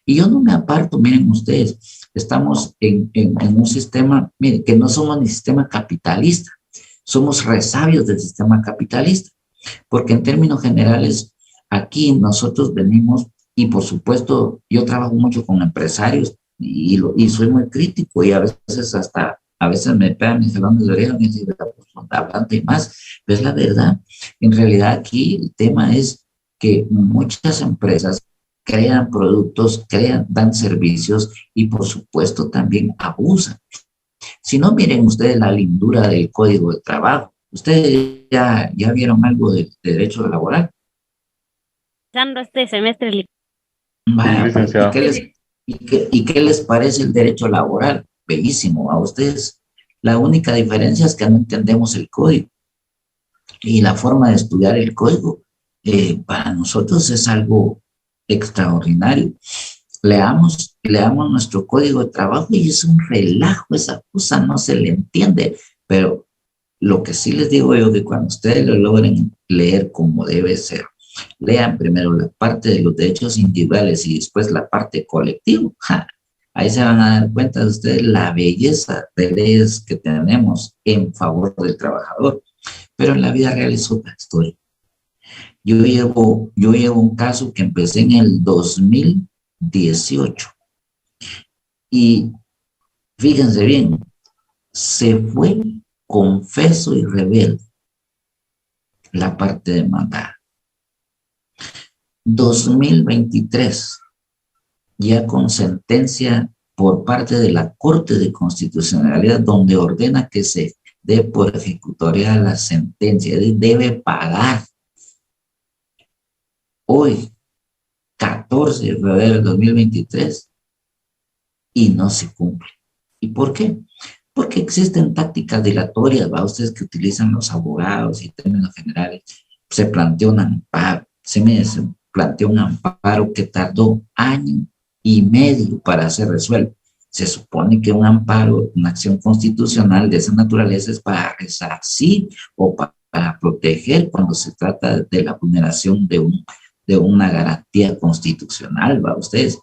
Y yo no me aparto, miren ustedes, estamos en un sistema, miren, que no somos ni sistema capitalista, somos resabios del sistema capitalista, porque en términos generales, aquí nosotros venimos, y por supuesto, yo trabajo mucho con empresarios y soy muy crítico, y a veces me pegan mis jalones de oreja y me dicen, hablando y más, pero es la verdad. En realidad aquí el tema es que muchas empresas crean productos, dan servicios y por supuesto también abusan. Si no, miren ustedes la lindura del Código de Trabajo. ¿Ustedes ya vieron algo de derecho laboral? Este semestre. Vaya, ¿y qué les parece el derecho laboral? Bellísimo. A ustedes la única diferencia es que no entendemos el código, y la forma de estudiar el código para nosotros es algo extraordinario. Leamos nuestro código de trabajo y es un relajo, esa cosa no se le entiende, pero lo que sí les digo yo, que cuando ustedes lo logren leer como debe ser, lean primero la parte de los derechos individuales y después la parte colectiva. Ahí se van a dar cuenta de ustedes la belleza de leyes que tenemos en favor del trabajador. Pero en la vida real es otra historia. Yo llevo un caso que empecé en el 2018. Y fíjense bien, se fue confeso y rebelde la parte demandada. 2023. Ya con sentencia por parte de la Corte de Constitucionalidad, donde ordena que se dé por ejecutoria la sentencia, debe pagar. Hoy, 14 de febrero del 2023, y no se cumple. ¿Y por qué? Porque existen tácticas dilatorias, ¿va? Ustedes que utilizan los abogados y términos generales, se planteó un amparo, se planteó un amparo que tardó año y medio para ser resuelto. Se supone que un amparo, una acción constitucional de esa naturaleza es para resarcir o para para proteger cuando se trata de la vulneración de una garantía constitucional, ¿va ustedes?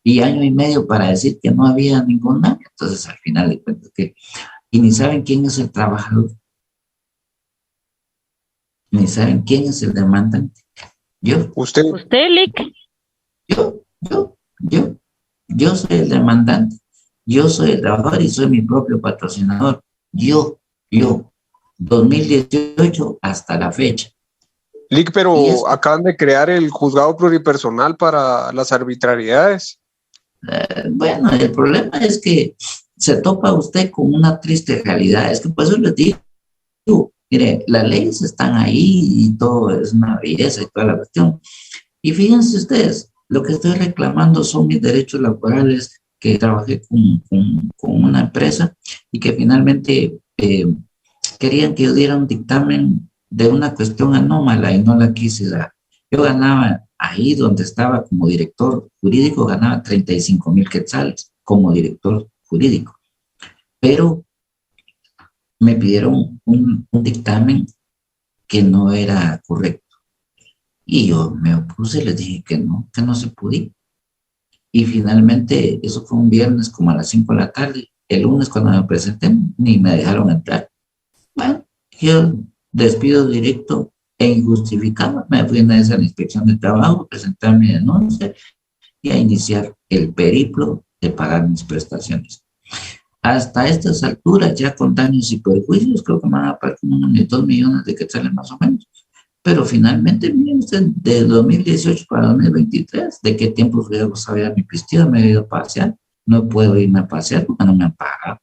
Y año y medio para decir que no había ningún daño. Entonces, al final de cuentas, y ni saben quién es el trabajador, ni saben quién es el demandante. Usted. ¿Usted, Lick? Yo soy el demandante, yo soy el trabajador y soy mi propio patrocinador. Yo, 2018 hasta la fecha. Lick, pero acaban de crear el juzgado pluripersonal para las arbitrariedades. Bueno, el problema es que se topa usted con una triste realidad. Es que por eso les digo, mire, las leyes están ahí y todo es una belleza y toda la cuestión. Y fíjense ustedes, lo que estoy reclamando son mis derechos laborales, que trabajé con una empresa y que finalmente querían que yo diera un dictamen de una cuestión anómala y no la quise dar. Yo ganaba ahí donde estaba como director jurídico, ganaba 35,000 quetzales como director jurídico, pero me pidieron un dictamen que no era correcto. Y yo me opuse, les dije que no se podía. Y finalmente, eso fue un viernes como a las 5 de la tarde. El lunes cuando me presenté, ni me dejaron entrar. Bueno, yo despido directo e injustificado. Me fui a esa inspección de trabajo, presentar mi denuncia y a iniciar el periplo de pagar mis prestaciones. Hasta estas alturas, ya con daños y perjuicios, creo que me van a pagar como unos 2 millones de quetzales más o menos. Pero finalmente, miren usted, de 2018 para 2023, ¿de qué tiempo fui a saber mi pisteado? Me he ido a pasear, no puedo irme a pasear porque no me han pagado.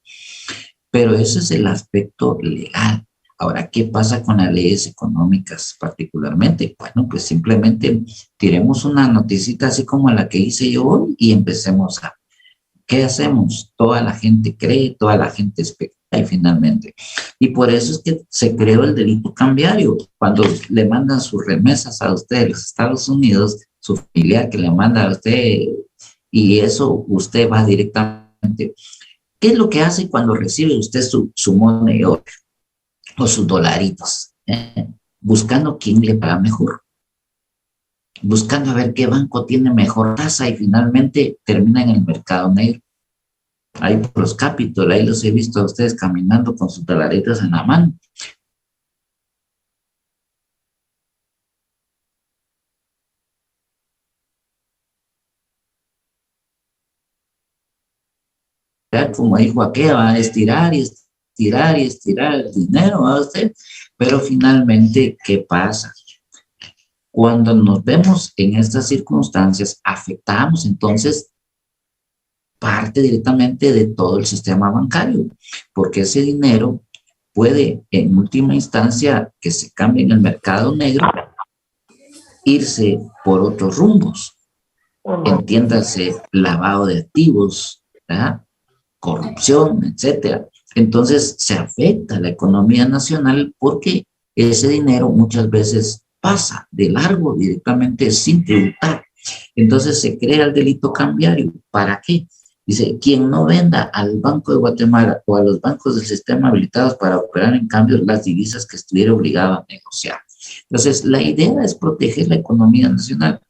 Pero ese es el aspecto legal. Ahora, ¿qué pasa con las leyes económicas particularmente? Bueno, pues simplemente tiremos una noticita así como la que hice yo hoy y empecemos a... ¿Qué hacemos? Toda la gente cree, toda la gente especula y finalmente. Y por eso es que se creó el delito cambiario. Cuando le mandan sus remesas a usted de los Estados Unidos, su familiar que le manda a usted, y eso usted va directamente. ¿Qué es lo que hace cuando recibe usted su money order o sus dolaritos? Buscando quién le paga mejor. Buscando a ver qué banco tiene mejor tasa y finalmente termina en el mercado negro. Ahí por los Capitol, ahí los he visto a ustedes caminando con sus dolaritos en la mano. Como dijo aquella, va a estirar y estirar y estirar el dinero, ¿va usted? Pero finalmente, ¿qué pasa? Cuando nos vemos en estas circunstancias, afectamos entonces parte directamente de todo el sistema bancario, porque ese dinero puede, en última instancia, que se cambie en el mercado negro, irse por otros rumbos. Entiéndase, lavado de activos, ¿verdad? Corrupción, etcétera. Entonces, se afecta la economía nacional porque ese dinero muchas veces pasa de largo directamente sin tributar. Entonces, se crea el delito cambiario. ¿Para qué? Dice, quien no venda al Banco de Guatemala o a los bancos del sistema habilitados para operar en cambio las divisas que estuviera obligado a negociar. Entonces, la idea es proteger la economía nacional.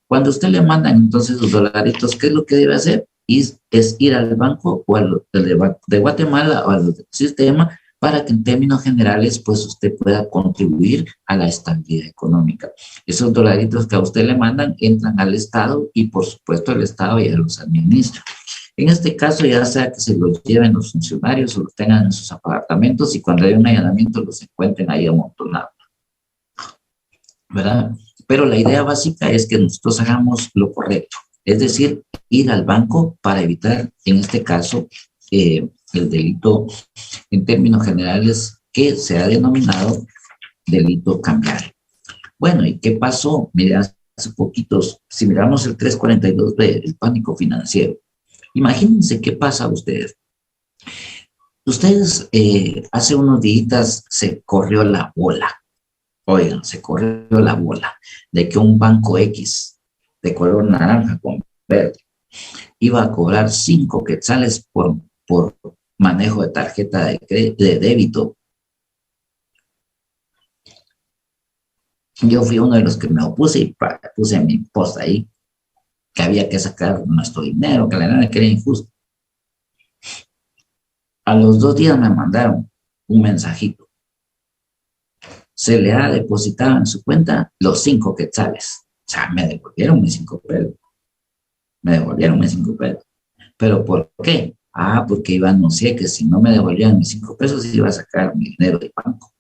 Cuando usted le mandan entonces los dolaritos, ¿qué es lo que debe hacer? Es ir al banco o al de Guatemala o al sistema para que en términos generales pues usted pueda contribuir a la estabilidad económica. Esos dolaritos que a usted le mandan entran al Estado y por supuesto el Estado ya los administra. En este caso ya sea que se los lleven los funcionarios o los tengan en sus apartamentos y cuando hay un allanamiento los encuentren ahí amontonados, ¿verdad? Pero la idea básica es que nosotros hagamos lo correcto, es decir, ir al banco para evitar, en este caso, el delito en términos generales que se ha denominado delito cambiario. Bueno, ¿y qué pasó? Mira, hace poquitos, si miramos el 342B, el pánico financiero, imagínense qué pasa a ustedes. Ustedes hace unos días se corrió la bola. Oigan, se corrió la bola de que un banco X de color naranja con verde iba a cobrar 5 quetzales por manejo de tarjeta de débito. Yo fui uno de los que me opuse y puse mi post ahí, que había que sacar nuestro dinero, que la nada que era injusto. A los 2 días me mandaron un mensajito. Se le ha depositado en su cuenta los 5 quetzales. O sea, me devolvieron mis 5 pesos. Me devolvieron mis 5 pesos. ¿Pero por qué? Porque iba a anunciar que si no me devolvían mis 5 pesos, iba a sacar mi dinero del banco.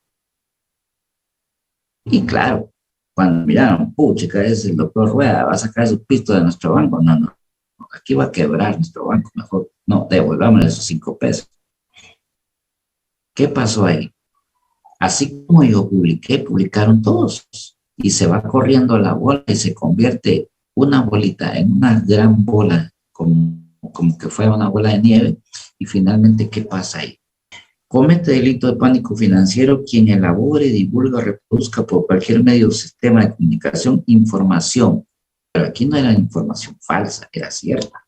Y claro, cuando miraron, chica, es el doctor Rueda, va a sacar su pisto de nuestro banco. No, aquí va a quebrar nuestro banco, mejor no, devolvamos esos 5 pesos. ¿Qué pasó ahí? Así como yo publiqué, publicaron todos y se va corriendo la bola y se convierte una bolita en una gran bola, como que fuera una bola de nieve. Y finalmente, ¿qué pasa ahí? Comete delito de pánico financiero quien elabore, divulga, reproduzca por cualquier medio o sistema de comunicación información. Pero aquí no era información falsa, era cierta.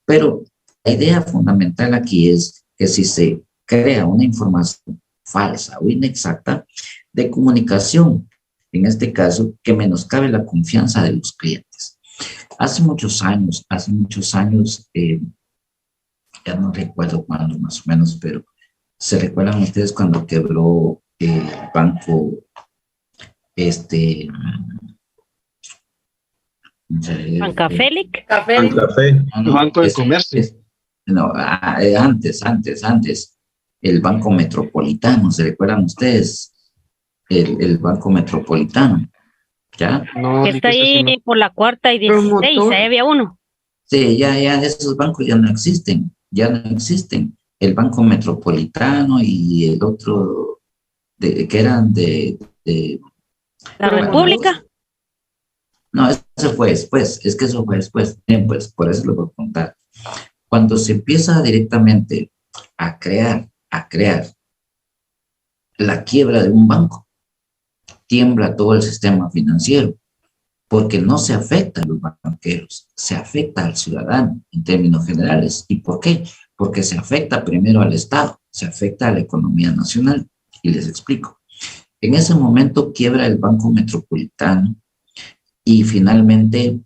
Pero la idea fundamental aquí es que si se crea una información falsa o inexacta de comunicación, en este caso, que menoscabe la confianza de los clientes. Hace muchos años, ya no recuerdo cuándo más o menos, pero ¿se recuerdan ustedes cuando quebró el banco, Bancafelic? Banco de Comercio. No, antes, el Banco Metropolitano, ¿se recuerdan ustedes? El Banco Metropolitano, ¿ya? No, que está ahí por la 4ª y 16, ahí había uno. Sí, ya esos bancos ya no existen. El Banco Metropolitano y el otro, que eran de ¿La República? No, eso fue después, es que eso fue después. Bien, pues, por eso lo voy a contar. Cuando se empieza directamente a crear la quiebra de un banco, tiembla todo el sistema financiero, porque no se afecta a los banqueros, se afecta al ciudadano en términos generales. ¿Y por qué? Porque se afecta primero al Estado, se afecta a la economía nacional. Y les explico. En ese momento quiebra el Banco Metropolitano y finalmente,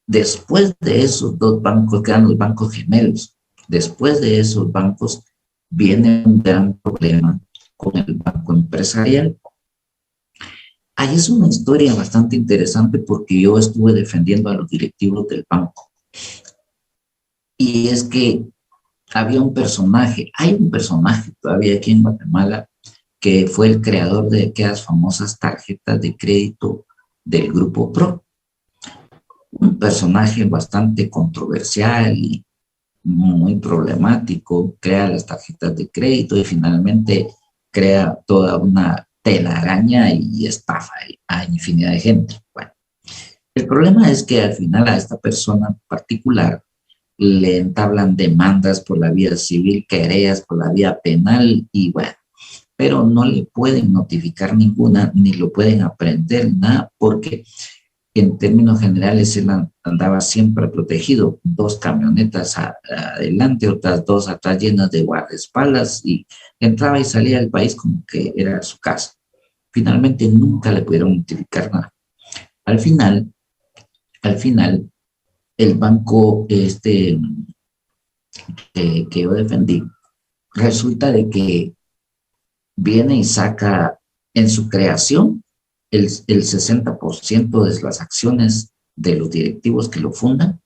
después de esos 2 bancos, quedan los bancos gemelos. Después de esos bancos viene un gran problema con el Banco Empresarial. Ahí es una historia bastante interesante porque yo estuve defendiendo a los directivos del banco. Y es que hay un personaje todavía aquí en Guatemala que fue el creador de aquellas famosas tarjetas de crédito del Grupo PRO. Un personaje bastante controversial y muy problemático, crea las tarjetas de crédito y finalmente crea toda una telaraña y estafa a infinidad de gente. Bueno, el problema es que al final a esta persona particular le entablan demandas por la vía civil, querellas por la vía penal y bueno, pero no le pueden notificar ninguna, ni lo pueden aprender, nada, porque en términos generales él andaba siempre protegido, 2 camionetas adelante, otras 2 atrás llenas de guardaespaldas y entraba y salía del país como que era su casa. Finalmente nunca le pudieron notificar nada. Al final, el banco que yo defendí, resulta de que viene y saca en su creación el 60% de las acciones de los directivos que lo fundan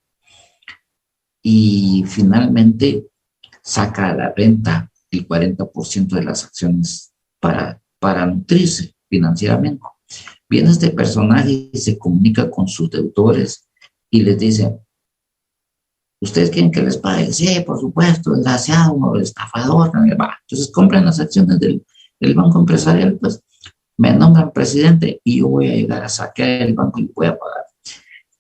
y finalmente saca a la venta el 40% de las acciones para nutrirse financieramente. Viene este personaje y se comunica con sus deudores y les dice: ¿ustedes quieren que les pague? Sí, por supuesto, desgraciado, estafador. Entonces compran las acciones del Banco Empresarial, pues me nombran presidente y yo voy a llegar a saquear el banco y voy a pagar.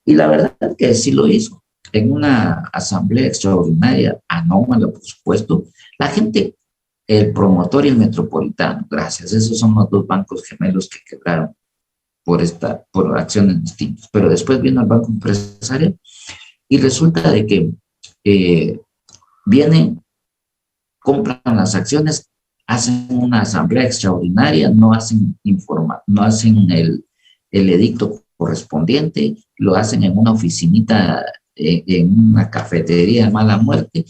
Y la verdad es que sí lo hizo. En una asamblea extraordinaria, anómala, por supuesto, la gente, el promotor y el metropolitano, gracias, esos son los 2 bancos gemelos que quebraron por acciones distintas. Pero después vino el Banco Empresarial y resulta de que vienen, compran las acciones, hacen una asamblea extraordinaria, no hacen el edicto correspondiente, lo hacen en una oficinita, en una cafetería de mala muerte,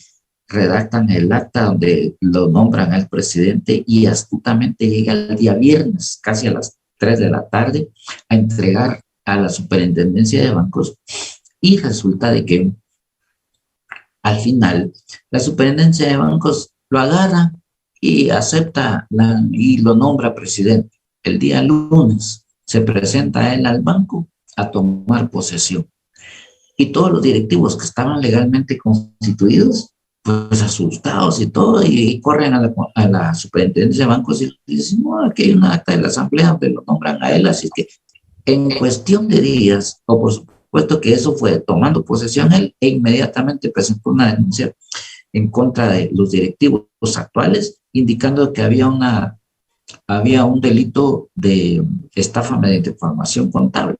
redactan el acta donde lo nombran al presidente y astutamente llega el día viernes, casi a las 3 de la tarde, a entregar a la superintendencia de bancos, y resulta de que al final la superintendencia de bancos lo agarra y acepta y lo nombra presidente. El día lunes se presenta él al banco a tomar posesión. Y todos los directivos que estaban legalmente constituidos, pues asustados y todo, y corren a la superintendencia de bancos y dicen, no, aquí hay una acta de la asamblea donde lo nombran a él, así que en cuestión de días, o por supuesto que eso fue tomando posesión él, e inmediatamente presentó una denuncia en contra de los directivos actuales, indicando que había un delito de estafa mediante información contable.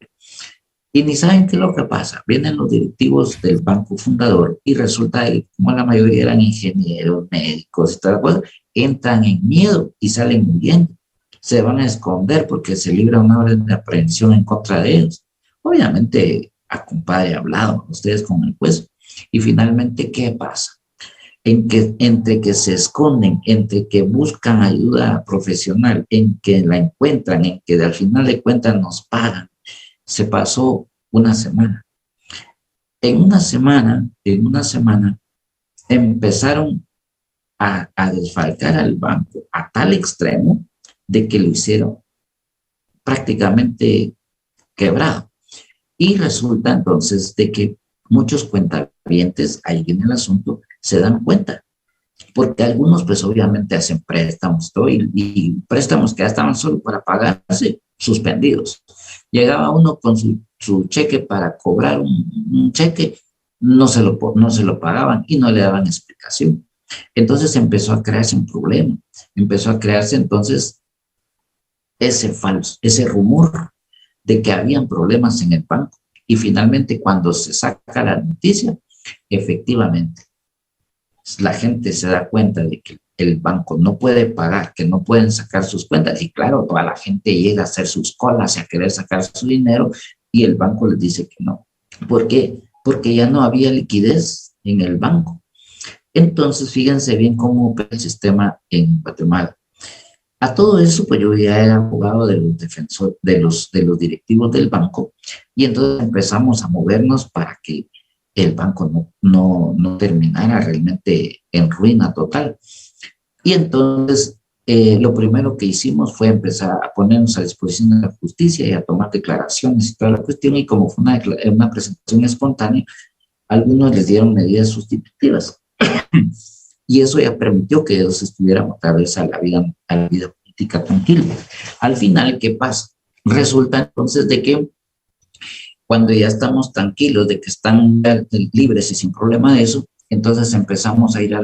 Y ni saben qué es lo que pasa. Vienen los directivos del banco fundador y resulta que, como la mayoría eran ingenieros, médicos y tal cosa, entran en miedo y salen huyendo. Se van a esconder porque se libra una orden de aprehensión en contra de ellos. Obviamente, a compadre hablado ustedes con el juez. Y finalmente, ¿qué pasa? Entre que se esconden, entre que buscan ayuda profesional, en que la encuentran, en que al final de cuentas nos pagan, se pasó una semana. En una semana empezaron a desfalcar al banco a tal extremo de que lo hicieron prácticamente quebrado. Y resulta entonces de que muchos cuentavientes, ahí viene el asunto, se dan cuenta. Porque algunos pues obviamente hacen préstamos y préstamos que ya estaban solo para pagarse, suspendidos. Llegaba uno con su cheque para cobrar un cheque, no se lo pagaban y no le daban explicación. Entonces empezó a crearse un problema, empezó a crearse entonces ese rumor de que habían problemas en el banco. Y finalmente cuando se saca la noticia, efectivamente, la gente se da cuenta de que el banco no puede pagar, que no pueden sacar sus cuentas. Y claro, toda la gente llega a hacer sus colas y a querer sacar su dinero y el banco les dice que no. ¿Por qué? Porque ya no había liquidez en el banco. Entonces, fíjense bien cómo opera el sistema en Guatemala. A todo eso, pues yo ya era abogado de los defensores, de los directivos del banco, y entonces empezamos a movernos para que el banco no terminara realmente en ruina total. Y entonces lo primero que hicimos fue empezar a ponernos a disposición de la justicia y a tomar declaraciones y toda la cuestión, y como fue una presentación espontánea, algunos les dieron medidas sustitutivas. Y eso ya permitió que ellos estuvieran otra vez a la vida política tranquila. Al final, ¿qué pasa? Resulta entonces de que cuando ya estamos tranquilos de que están libres y sin problema de eso, entonces empezamos a ir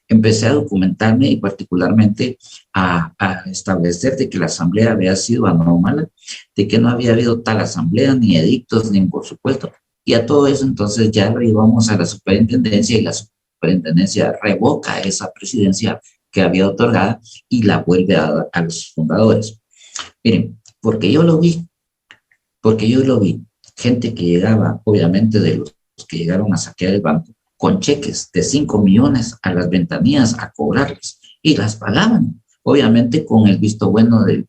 empecé a documentarme y particularmente a establecer de que la asamblea había sido anómala, de que no había habido tal asamblea, ni edictos, ni por supuesto. Y a todo eso entonces ya lo llevamos a la superintendencia y la superintendencia revoca esa presidencia que había otorgada y la vuelve a los fundadores. Miren, porque yo lo vi, gente que llegaba, obviamente de los que llegaron a saquear el banco, con cheques de 5 millones a las ventanillas a cobrarles y las pagaban, obviamente con el visto bueno del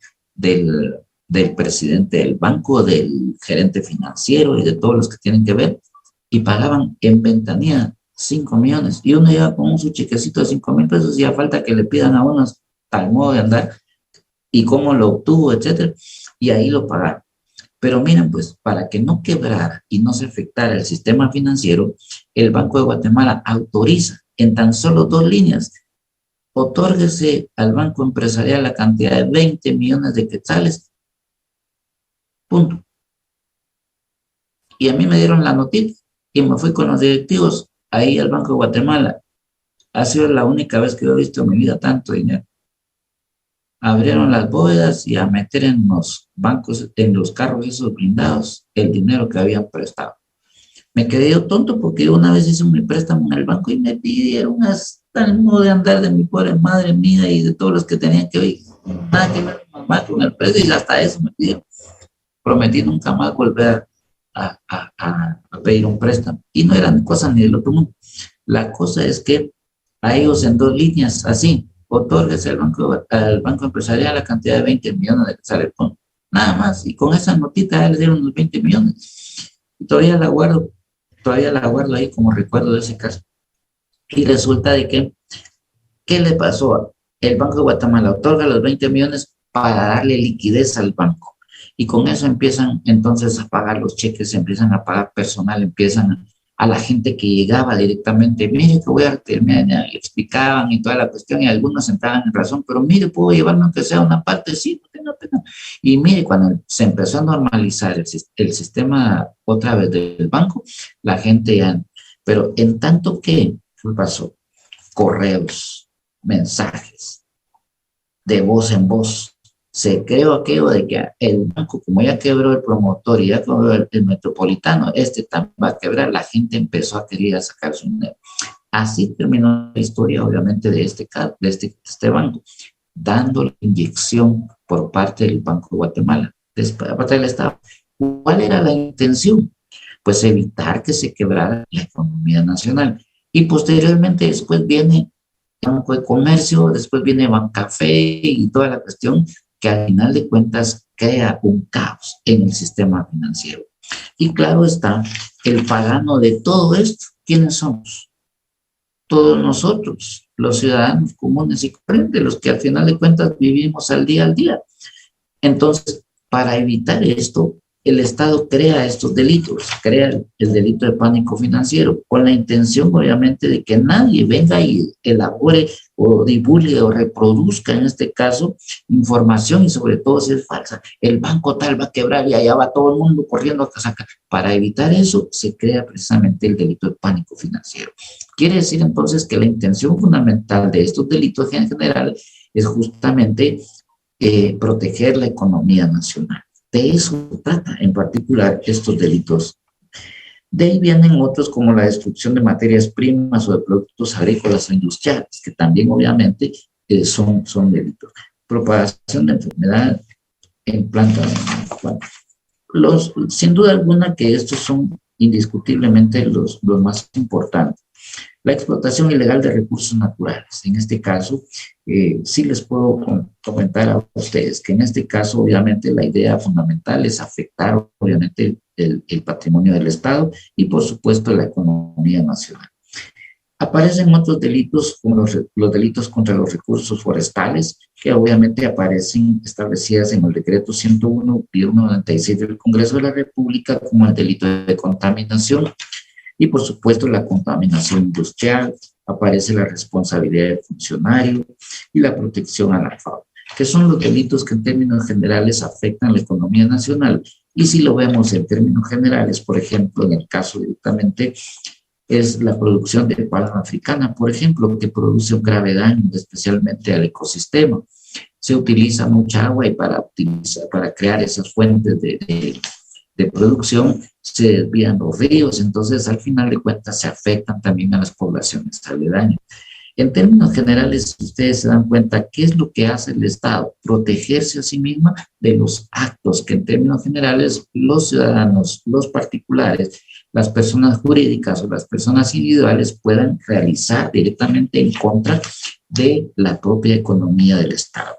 presidente del banco, del gerente financiero y de todos los que tienen que ver, y pagaban en ventanilla 5 millones. Y uno llega con su chequecito de 5,000 pesos y ya falta que le pidan a uno tal modo de andar y cómo lo obtuvo, etcétera, y ahí lo pagaron. Pero miren, pues, para que no quebrara y no se afectara el sistema financiero, el Banco de Guatemala autoriza en tan solo 2 líneas, otórguese al Banco Empresarial la cantidad de 20 millones de quetzales, punto. Y a mí me dieron la noticia y me fui con los directivos ahí al Banco de Guatemala. Ha sido la única vez que yo he visto en mi vida tanto dinero. Abrieron las bóvedas y a meter en los bancos, en los carros esos blindados, el dinero que habían prestado. Me quedé yo tonto porque una vez hice un préstamo en el banco y me pidieron hasta el modo de andar de mi pobre madre mía y de todos los que tenían que ver, nada que ver mamá con el precio, y hasta eso me pidieron. prometí nunca más volver a pedir un préstamo. Y no eran cosas ni del otro mundo. La cosa es que a ellos en 2 líneas, así, otórguese al banco empresarial la cantidad de 20 millones de que sale con nada más. Y con esa notita ya les dieron los 20 millones. Y todavía la guardo ahí como recuerdo de ese caso. Y resulta de que, ¿qué le pasó? El Banco de Guatemala otorga los 20 millones para darle liquidez al banco. Y con eso empiezan entonces a pagar los cheques, empiezan a pagar personal, empiezan a la gente que llegaba directamente, mire que voy a terminar, le explicaban y toda la cuestión, y algunos entraban en razón, pero mire, puedo llevarme aunque sea una parte, sí, no tengo pena. Y mire, cuando se empezó a normalizar el sistema otra vez del banco, la gente ya, pero en tanto que, ¿qué pasó? Correos, mensajes, de voz en voz, se creó aquello de que el banco, como ya quebró el promotor y ya quebró el metropolitano, también va a quebrar, la gente empezó a querer sacar su dinero. Así terminó la historia, obviamente, de este banco, dando la inyección por parte del Banco de Guatemala, por parte del Estado. ¿Cuál era la intención? Pues evitar que se quebrara la economía nacional. Y posteriormente después viene el Banco de Comercio, después viene Bancafé y toda la cuestión que al final de cuentas crea un caos en el sistema financiero. Y claro está, el pagano de todo esto, ¿quiénes somos? Todos nosotros, los ciudadanos comunes y corrientes, los que al final de cuentas vivimos al día. Entonces, para evitar esto, el Estado crea estos delitos, crea el delito de pánico financiero, con la intención, obviamente, de que nadie venga y elabore o divulgue o reproduzca, en este caso, información y sobre todo si es falsa. El banco tal va a quebrar y allá va todo el mundo corriendo a sacar. Para evitar eso, se crea precisamente el delito de pánico financiero. Quiere decir entonces que la intención fundamental de estos delitos en general es justamente proteger la economía nacional. De eso trata en particular estos delitos. De ahí vienen otros como la destrucción de materias primas o de productos agrícolas o industriales, que también obviamente son delitos. Propagación de enfermedad en plantas. Sin duda alguna que estos son indiscutiblemente los más importantes. La explotación ilegal de recursos naturales. En este caso, sí les puedo comentar a ustedes que en este caso, obviamente, la idea fundamental es afectar, obviamente, el patrimonio del Estado y, por supuesto, la economía nacional. Aparecen otros delitos, como los delitos contra los recursos forestales, que obviamente aparecen establecidas en el decreto 101/96 del Congreso de la República, como el delito de contaminación. Y por supuesto la contaminación industrial, aparece la responsabilidad del funcionario y la protección a la fauna, que son los delitos que en términos generales afectan la economía nacional. Y si lo vemos en términos generales, por ejemplo, en el caso directamente, es la producción de palma africana, por ejemplo, que produce un grave daño, especialmente al ecosistema. Se utiliza mucha agua y para crear esas fuentes de producción se desvían los ríos, entonces al final de cuentas se afectan también a las poblaciones aledañas. En términos generales, ustedes se dan cuenta qué es lo que hace el Estado, protegerse a sí misma de los actos que en términos generales los ciudadanos, los particulares, las personas jurídicas o las personas individuales puedan realizar directamente en contra de la propia economía del Estado.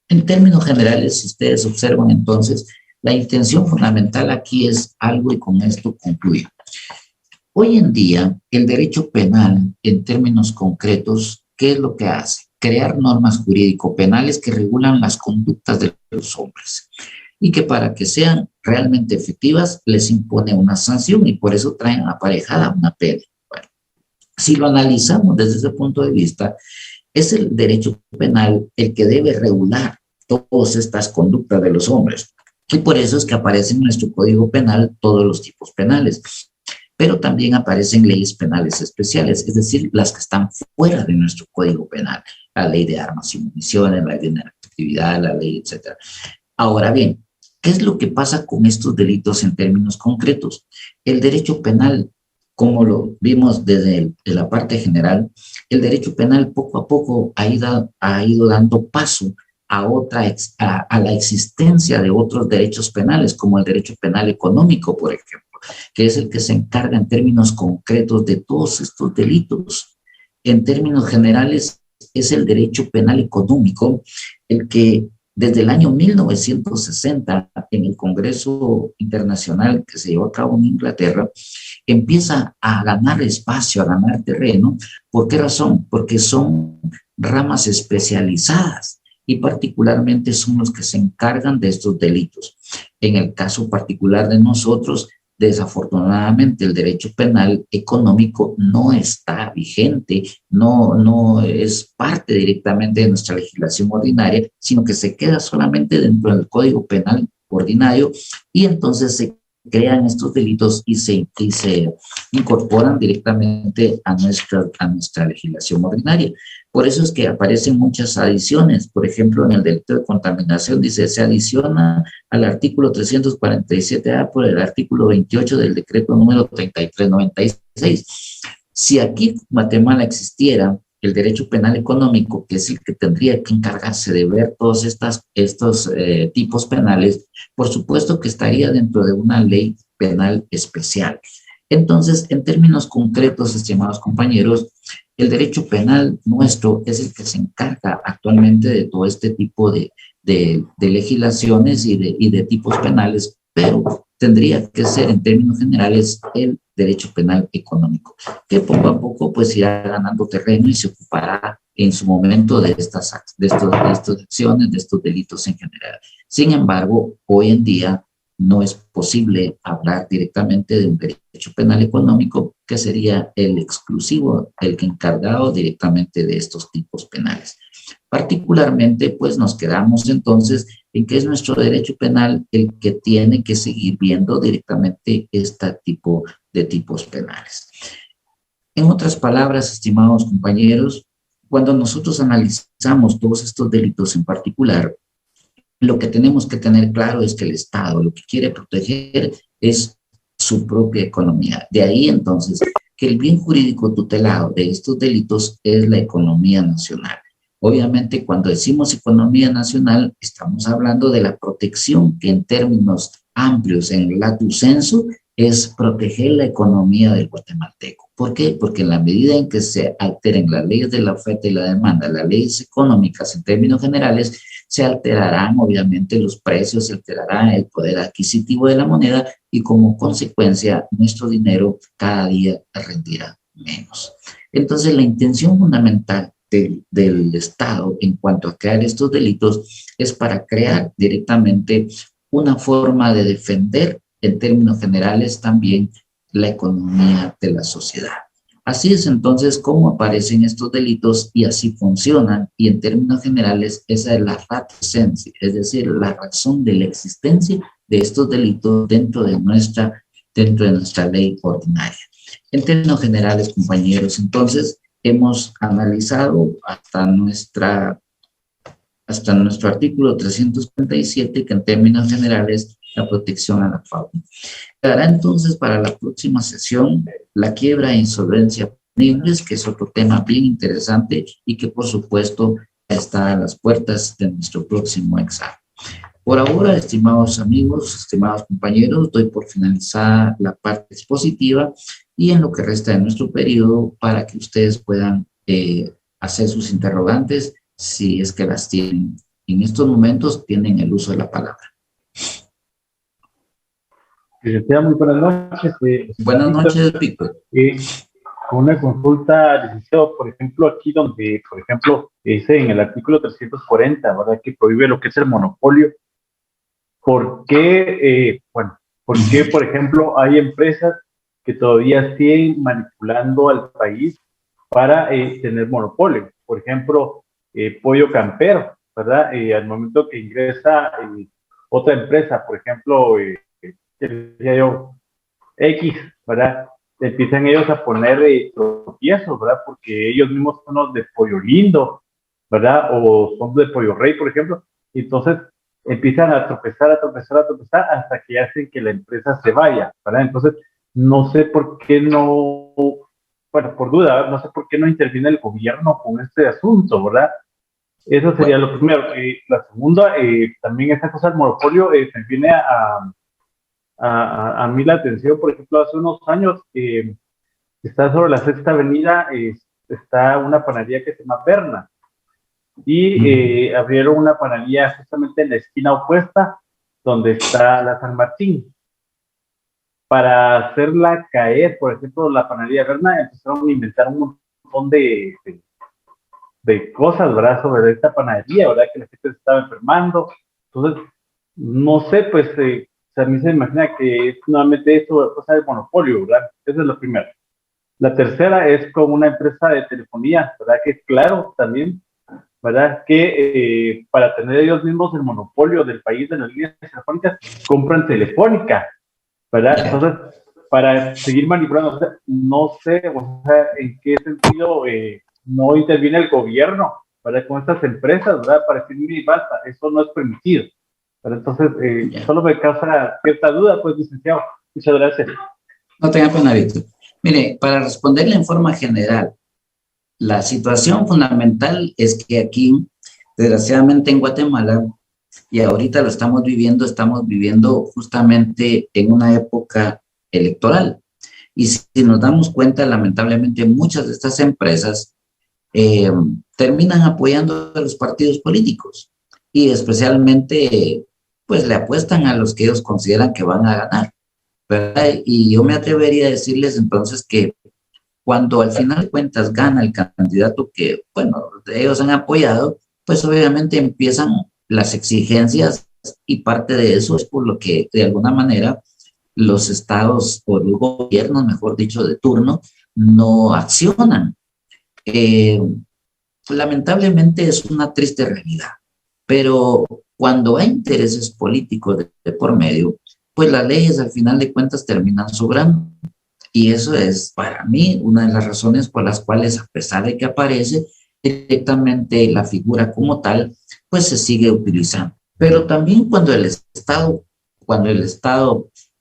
En términos generales, si ustedes observan entonces, la intención fundamental aquí es algo y con esto concluyo. Hoy en día, el derecho penal, en términos concretos, ¿qué es lo que hace? Crear normas jurídico-penales que regulan las conductas de los hombres y que para que sean realmente efectivas les impone una sanción y por eso traen aparejada una pena. Bueno, si lo analizamos desde ese punto de vista, es el derecho penal el que debe regular todas estas conductas de los hombres. Y por eso es que aparecen en nuestro Código Penal todos los tipos penales. Pero también aparecen leyes penales especiales, es decir, las que están fuera de nuestro Código Penal. La ley de armas y municiones, la ley de actividad, la ley, etc. Ahora bien, ¿qué es lo que pasa con estos delitos en términos concretos? El derecho penal, como lo vimos desde la parte general, el derecho penal poco a poco ha ido dando paso a la existencia de otros derechos penales, como el derecho penal económico, por ejemplo, que es el que se encarga en términos concretos de todos estos delitos. En términos generales, es el derecho penal económico el que desde el año 1960, en el Congreso Internacional que se llevó a cabo en Inglaterra, empieza a ganar espacio, a ganar terreno. ¿Por qué razón? Porque son ramas especializadas y particularmente son los que se encargan de estos delitos. En el caso particular de nosotros, desafortunadamente el derecho penal económico no está vigente, no es parte directamente de nuestra legislación ordinaria, sino que se queda solamente dentro del Código Penal ordinario y entonces se crean estos delitos y se incorporan directamente a nuestra legislación ordinaria. Por eso es que aparecen muchas adiciones. Por ejemplo, en el delito de contaminación dice, se adiciona al artículo 347A por el artículo 28 del decreto número 3396. Si aquí en Guatemala existiera el derecho penal económico, que es el que tendría que encargarse de ver todos estos tipos penales, por supuesto que estaría dentro de una ley penal especial. Entonces, en términos concretos, estimados compañeros, el derecho penal nuestro es el que se encarga actualmente de todo este tipo de legislaciones y de tipos penales, pero tendría que ser en términos generales el derecho penal económico, que poco a poco pues irá ganando terreno y se ocupará en su momento de estas acciones, de estos delitos en general. Sin embargo, hoy en día no es posible hablar directamente de un derecho penal económico que sería el exclusivo, el que encargado directamente de estos tipos penales. Particularmente, pues nos quedamos entonces en que es nuestro derecho penal el que tiene que seguir viendo directamente este tipo de tipos penales. En otras palabras, estimados compañeros, cuando nosotros analizamos todos estos delitos en particular, lo que tenemos que tener claro es que el Estado lo que quiere proteger es su propia economía. De ahí entonces que el bien jurídico tutelado de estos delitos es la economía nacional. Obviamente, cuando decimos economía nacional, estamos hablando de la protección que en términos amplios, en lato sensu, es proteger la economía del guatemalteco. ¿Por qué? Porque en la medida en que se alteren las leyes de la oferta y la demanda, las leyes económicas en términos generales, se alterarán obviamente los precios, se alterará el poder adquisitivo de la moneda y como consecuencia nuestro dinero cada día rendirá menos. Entonces la intención fundamental del Estado en cuanto a crear estos delitos es para crear directamente una forma de defender en términos generales también la economía de la sociedad. Así es entonces como aparecen estos delitos y así funcionan y en términos generales esa es la ratio sensi, es decir, la razón de la existencia de estos delitos dentro de nuestra ley ordinaria. En términos generales, compañeros, entonces hemos analizado hasta nuestro artículo 347, que en términos generales la protección a la fauna. Quedará entonces para la próxima sesión la quiebra e insolvencia punibles, que es otro tema bien interesante y que por supuesto está a las puertas de nuestro próximo examen. Por ahora, estimados amigos, estimados compañeros, doy por finalizada la parte expositiva y en lo que resta de nuestro periodo para que ustedes puedan hacer sus interrogantes si es que las tienen. En estos momentos tienen el uso de la palabra. Licenciada, muy buenas noches. Buenas noches, Víctor. Una consulta, licenciado, por ejemplo, aquí donde, por ejemplo, dice en el artículo 340, ¿verdad?, que prohíbe lo que es el monopolio. ¿Por qué, por ejemplo, hay empresas que todavía siguen manipulando al país para tener monopolio? Por ejemplo, Pollo Campero, ¿verdad? Al momento que ingresa otra empresa, por ejemplo, decía yo, X, ¿verdad? Empiezan ellos a poner tropiezos, ¿verdad? Porque ellos mismos son los de Pollo Lindo, ¿verdad? O son de Pollo Rey, por ejemplo. Entonces empiezan a tropezar hasta que hacen que la empresa se vaya, ¿verdad? Entonces, no sé por qué no, bueno, por duda, no sé por qué no interviene el gobierno con este asunto, ¿verdad? Eso sería lo primero. La segunda, también esta cosa del monopolio me viene a mí la atención. Por ejemplo, hace unos años está sobre la Sexta Avenida, está una panadería que se llama Berna, y abrieron una panadería justamente en la esquina opuesta donde está la San Martín. Para hacerla caer, por ejemplo, la panadería Berna, empezaron a inventar un montón de cosas, ¿verdad? Sobre esta panadería, ¿verdad? Que la gente se estaba enfermando. Entonces, no sé, pues, a mí se me imagina que es nuevamente esto, cosa del monopolio, ¿verdad? Esa es la primera. La tercera es con una empresa de telefonía, ¿verdad? Que claro, también, ¿verdad? Que para tener ellos mismos el monopolio del país de las líneas telefónicas, compran Telefónica, ¿verdad? Entonces, para seguir manipulando, o sea, no sé, o sea, en qué sentido no interviene el gobierno, ¿verdad? Con estas empresas, ¿verdad? Para decir, mire, basta, eso no es permitido, ¿verdad? Entonces, solo me causa cierta duda, pues, licenciado. Muchas gracias. No tenga pena, Víctor. Mire, para responderle en forma general, la situación fundamental es que aquí, desgraciadamente en Guatemala, y ahorita lo estamos viviendo justamente en una época electoral. Y si nos damos cuenta, lamentablemente muchas de estas empresas terminan apoyando a los partidos políticos y especialmente pues le apuestan a los que ellos consideran que van a ganar, ¿verdad? Y yo me atrevería a decirles entonces que cuando al final de cuentas gana el candidato que, bueno, ellos han apoyado, pues obviamente empiezan las exigencias y parte de eso es por lo que de alguna manera los estados o los gobiernos, mejor dicho, de turno, no accionan. Lamentablemente es una triste realidad, pero cuando hay intereses políticos de por medio, pues las leyes al final de cuentas terminan sobrando. Y eso es para mí una de las razones por las cuales, a pesar de que aparece directamente la figura como tal, pues se sigue utilizando. Pero también cuando el Estado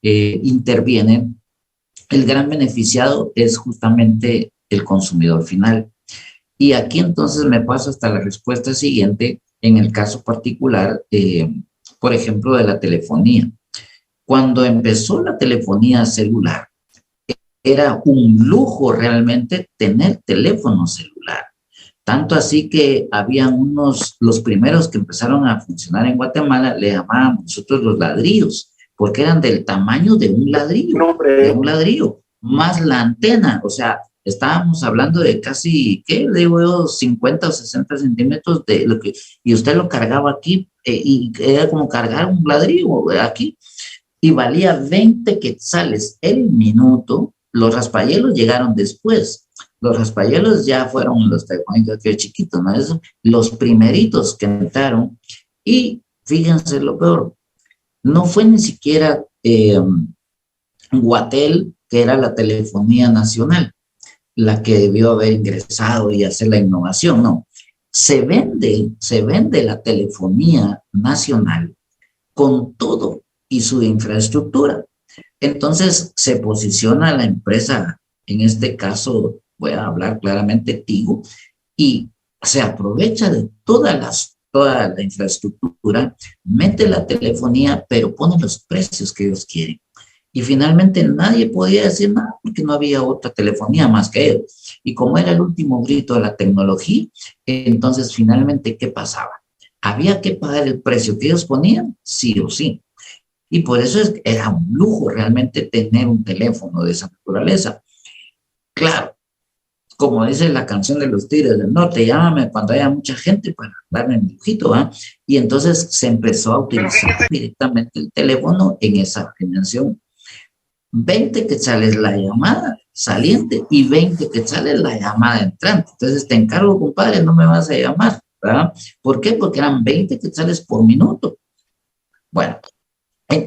interviene, el gran beneficiado es justamente el consumidor final. Y aquí entonces me paso hasta la respuesta siguiente, en el caso particular, por ejemplo, de la telefonía. Cuando empezó la telefonía celular, era un lujo realmente tener teléfono celular. Tanto así que habían los primeros que empezaron a funcionar en Guatemala, le llamábamos nosotros los ladrillos, porque eran del tamaño de un ladrillo, más la antena, o sea, estábamos hablando de casi, ¿qué? Digo yo, 50 o 60 centímetros de lo que, y usted lo cargaba aquí, y era como cargar un ladrillo aquí, y valía 20 quetzales el minuto. Los raspayelos llegaron después. Los raspayelos ya fueron los telefónicos que chiquitos, ¿no? Eso, los primeritos que entraron. Y fíjense lo peor, no fue ni siquiera Guatel, que era la telefonía nacional, la que debió haber ingresado y hacer la innovación, no. Se vende la telefonía nacional con todo y su infraestructura. Entonces se posiciona la empresa, en este caso voy a hablar claramente Tigo, y se aprovecha de toda la infraestructura, mete la telefonía, pero pone los precios que ellos quieren. Y finalmente nadie podía decir nada porque no había otra telefonía más que ellos. Y como era el último grito de la tecnología, entonces finalmente, ¿qué pasaba? Había que pagar el precio que ellos ponían, sí o sí. Y por eso era un lujo realmente tener un teléfono de esa naturaleza. Claro, como dice la canción de los Tigres del Norte, llámame cuando haya mucha gente para darme mi lujito, ¿va? Y entonces se empezó a utilizar directamente el teléfono en esa dimensión. 20 quetzales la llamada saliente y 20 quetzales la llamada entrante. Entonces te encargo, compadre, no me vas a llamar, ¿verdad? ¿Por qué? Porque eran 20 quetzales por minuto. Bueno,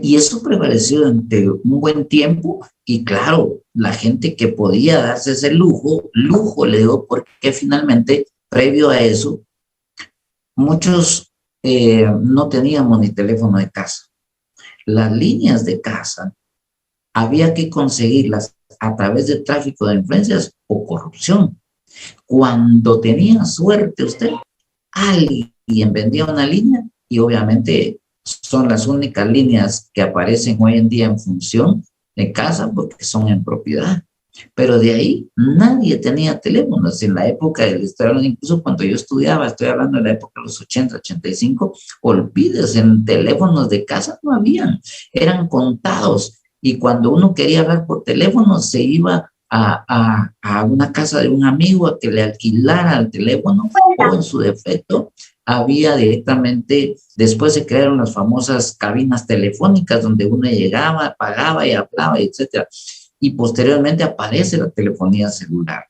y eso prevaleció durante un buen tiempo y claro, la gente que podía darse ese lujo le digo porque finalmente, previo a eso, muchos no teníamos ni teléfono de casa. Las líneas de casa había que conseguirlas a través de tráfico de influencias o corrupción. Cuando tenía suerte usted, alguien vendía una línea y obviamente son las únicas líneas que aparecen hoy en día en función de casa porque son en propiedad. Pero de ahí nadie tenía teléfonos. En la época del Estado, incluso cuando yo estudiaba, estoy hablando de la época de los 80, 85, olvídese, en teléfonos de casa no habían, eran contados. Y cuando uno quería hablar por teléfono, se iba a una casa de un amigo a que le alquilara el teléfono, o en su defecto, había directamente, después se crearon las famosas cabinas telefónicas donde uno llegaba, pagaba y hablaba, etcétera. Y posteriormente aparece la telefonía celular.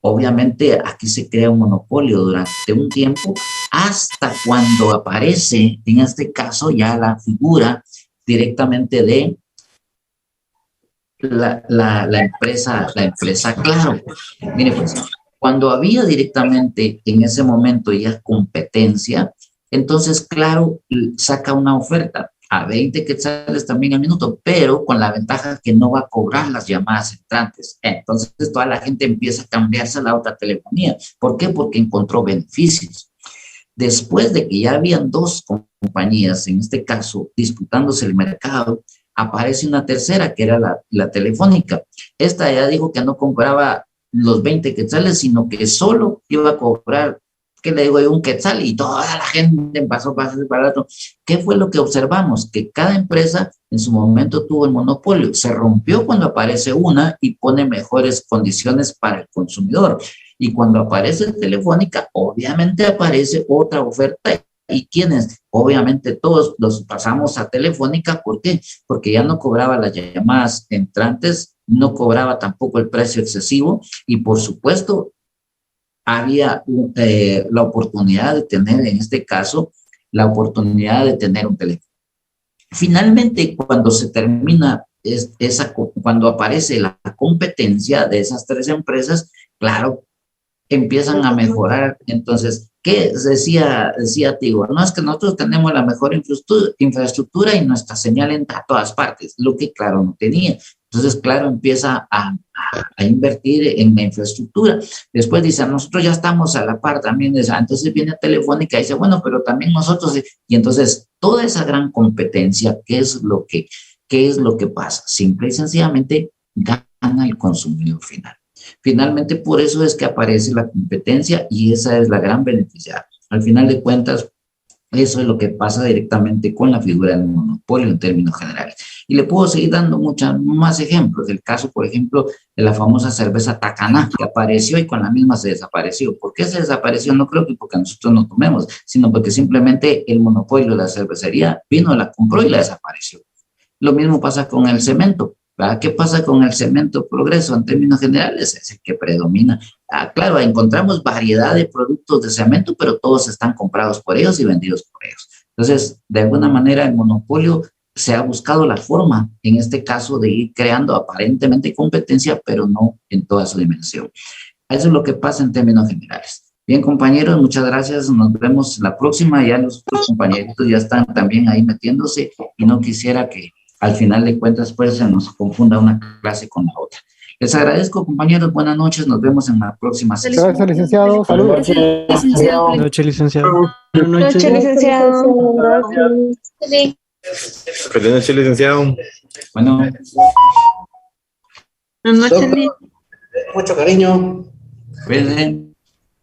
Obviamente aquí se crea un monopolio durante un tiempo hasta cuando aparece, en este caso, ya la figura directamente de la empresa Claro. Mire pues, cuando había directamente en ese momento ya competencia, entonces Claro saca una oferta a 20 quetzales también al minuto, pero con la ventaja que no va a cobrar las llamadas entrantes. Entonces toda la gente empieza a cambiarse a la otra telefonía. ¿Por qué? Porque encontró beneficios. Después de que ya habían dos compañías, en este caso, disputándose el mercado, aparece una tercera, que era la telefónica. Esta ya dijo que no compraba los 20 quetzales, sino que solo iba a cobrar, ¿qué le digo yo? Un quetzal, y toda la gente pasó para ser barato. ¿Qué fue lo que observamos? Que cada empresa en su momento tuvo el monopolio. Se rompió cuando aparece una y pone mejores condiciones para el consumidor. Y cuando aparece Telefónica, obviamente aparece otra oferta. ¿Y quiénes? Obviamente todos los pasamos a Telefónica. ¿Por qué? Porque ya no cobraba las llamadas entrantes, no cobraba tampoco el precio excesivo y por supuesto había la oportunidad de tener, en este caso, la oportunidad de tener un teléfono. Finalmente, cuando se termina cuando aparece la competencia de esas tres empresas, claro, empiezan a mejorar. Entonces, ¿qué decía Tigo? No, es que nosotros tenemos la mejor infraestructura y nuestra señal entra a todas partes, lo que Claro no tenía. Entonces, Claro empieza a invertir en la infraestructura. Después dice, nosotros ya estamos a la par también. Entonces viene Telefónica y dice, bueno, pero también nosotros. Y entonces, toda esa gran competencia, ¿qué es lo que pasa? Simple y sencillamente gana el consumidor final. Finalmente, por eso es que aparece la competencia y esa es la gran beneficiaria. Al final de cuentas, eso es lo que pasa directamente con la figura del monopolio en términos generales. Y le puedo seguir dando muchos más ejemplos. El caso, por ejemplo, de la famosa cerveza Tacaná, que apareció y con la misma se desapareció. ¿Por qué se desapareció? No creo que porque nosotros no tomemos, sino porque simplemente el monopolio de la cervecería vino, la compró y la desapareció. Lo mismo pasa con el cemento. ¿Verdad? ¿Qué pasa con el cemento Progreso en términos generales? Es el que predomina. Claro, encontramos variedad de productos de cemento, pero todos están comprados por ellos y vendidos por ellos. Entonces, de alguna manera, el monopolio se ha buscado la forma, en este caso, de ir creando aparentemente competencia, pero no en toda su dimensión. Eso es lo que pasa en términos generales. Bien, compañeros, muchas gracias. Nos vemos la próxima. Ya los otros compañeritos ya están también ahí metiéndose y no quisiera que al final de cuentas, pues, se nos confunda una clase con la otra. Les agradezco, compañeros. Buenas noches. Nos vemos en la próxima sesión. Gracias, licenciado. Saludos. Buenas noches, licenciado. Buenas noches, licenciado. Feliz noche, licenciado. Bueno. Buenas noches, Mucho cariño. Cuídense.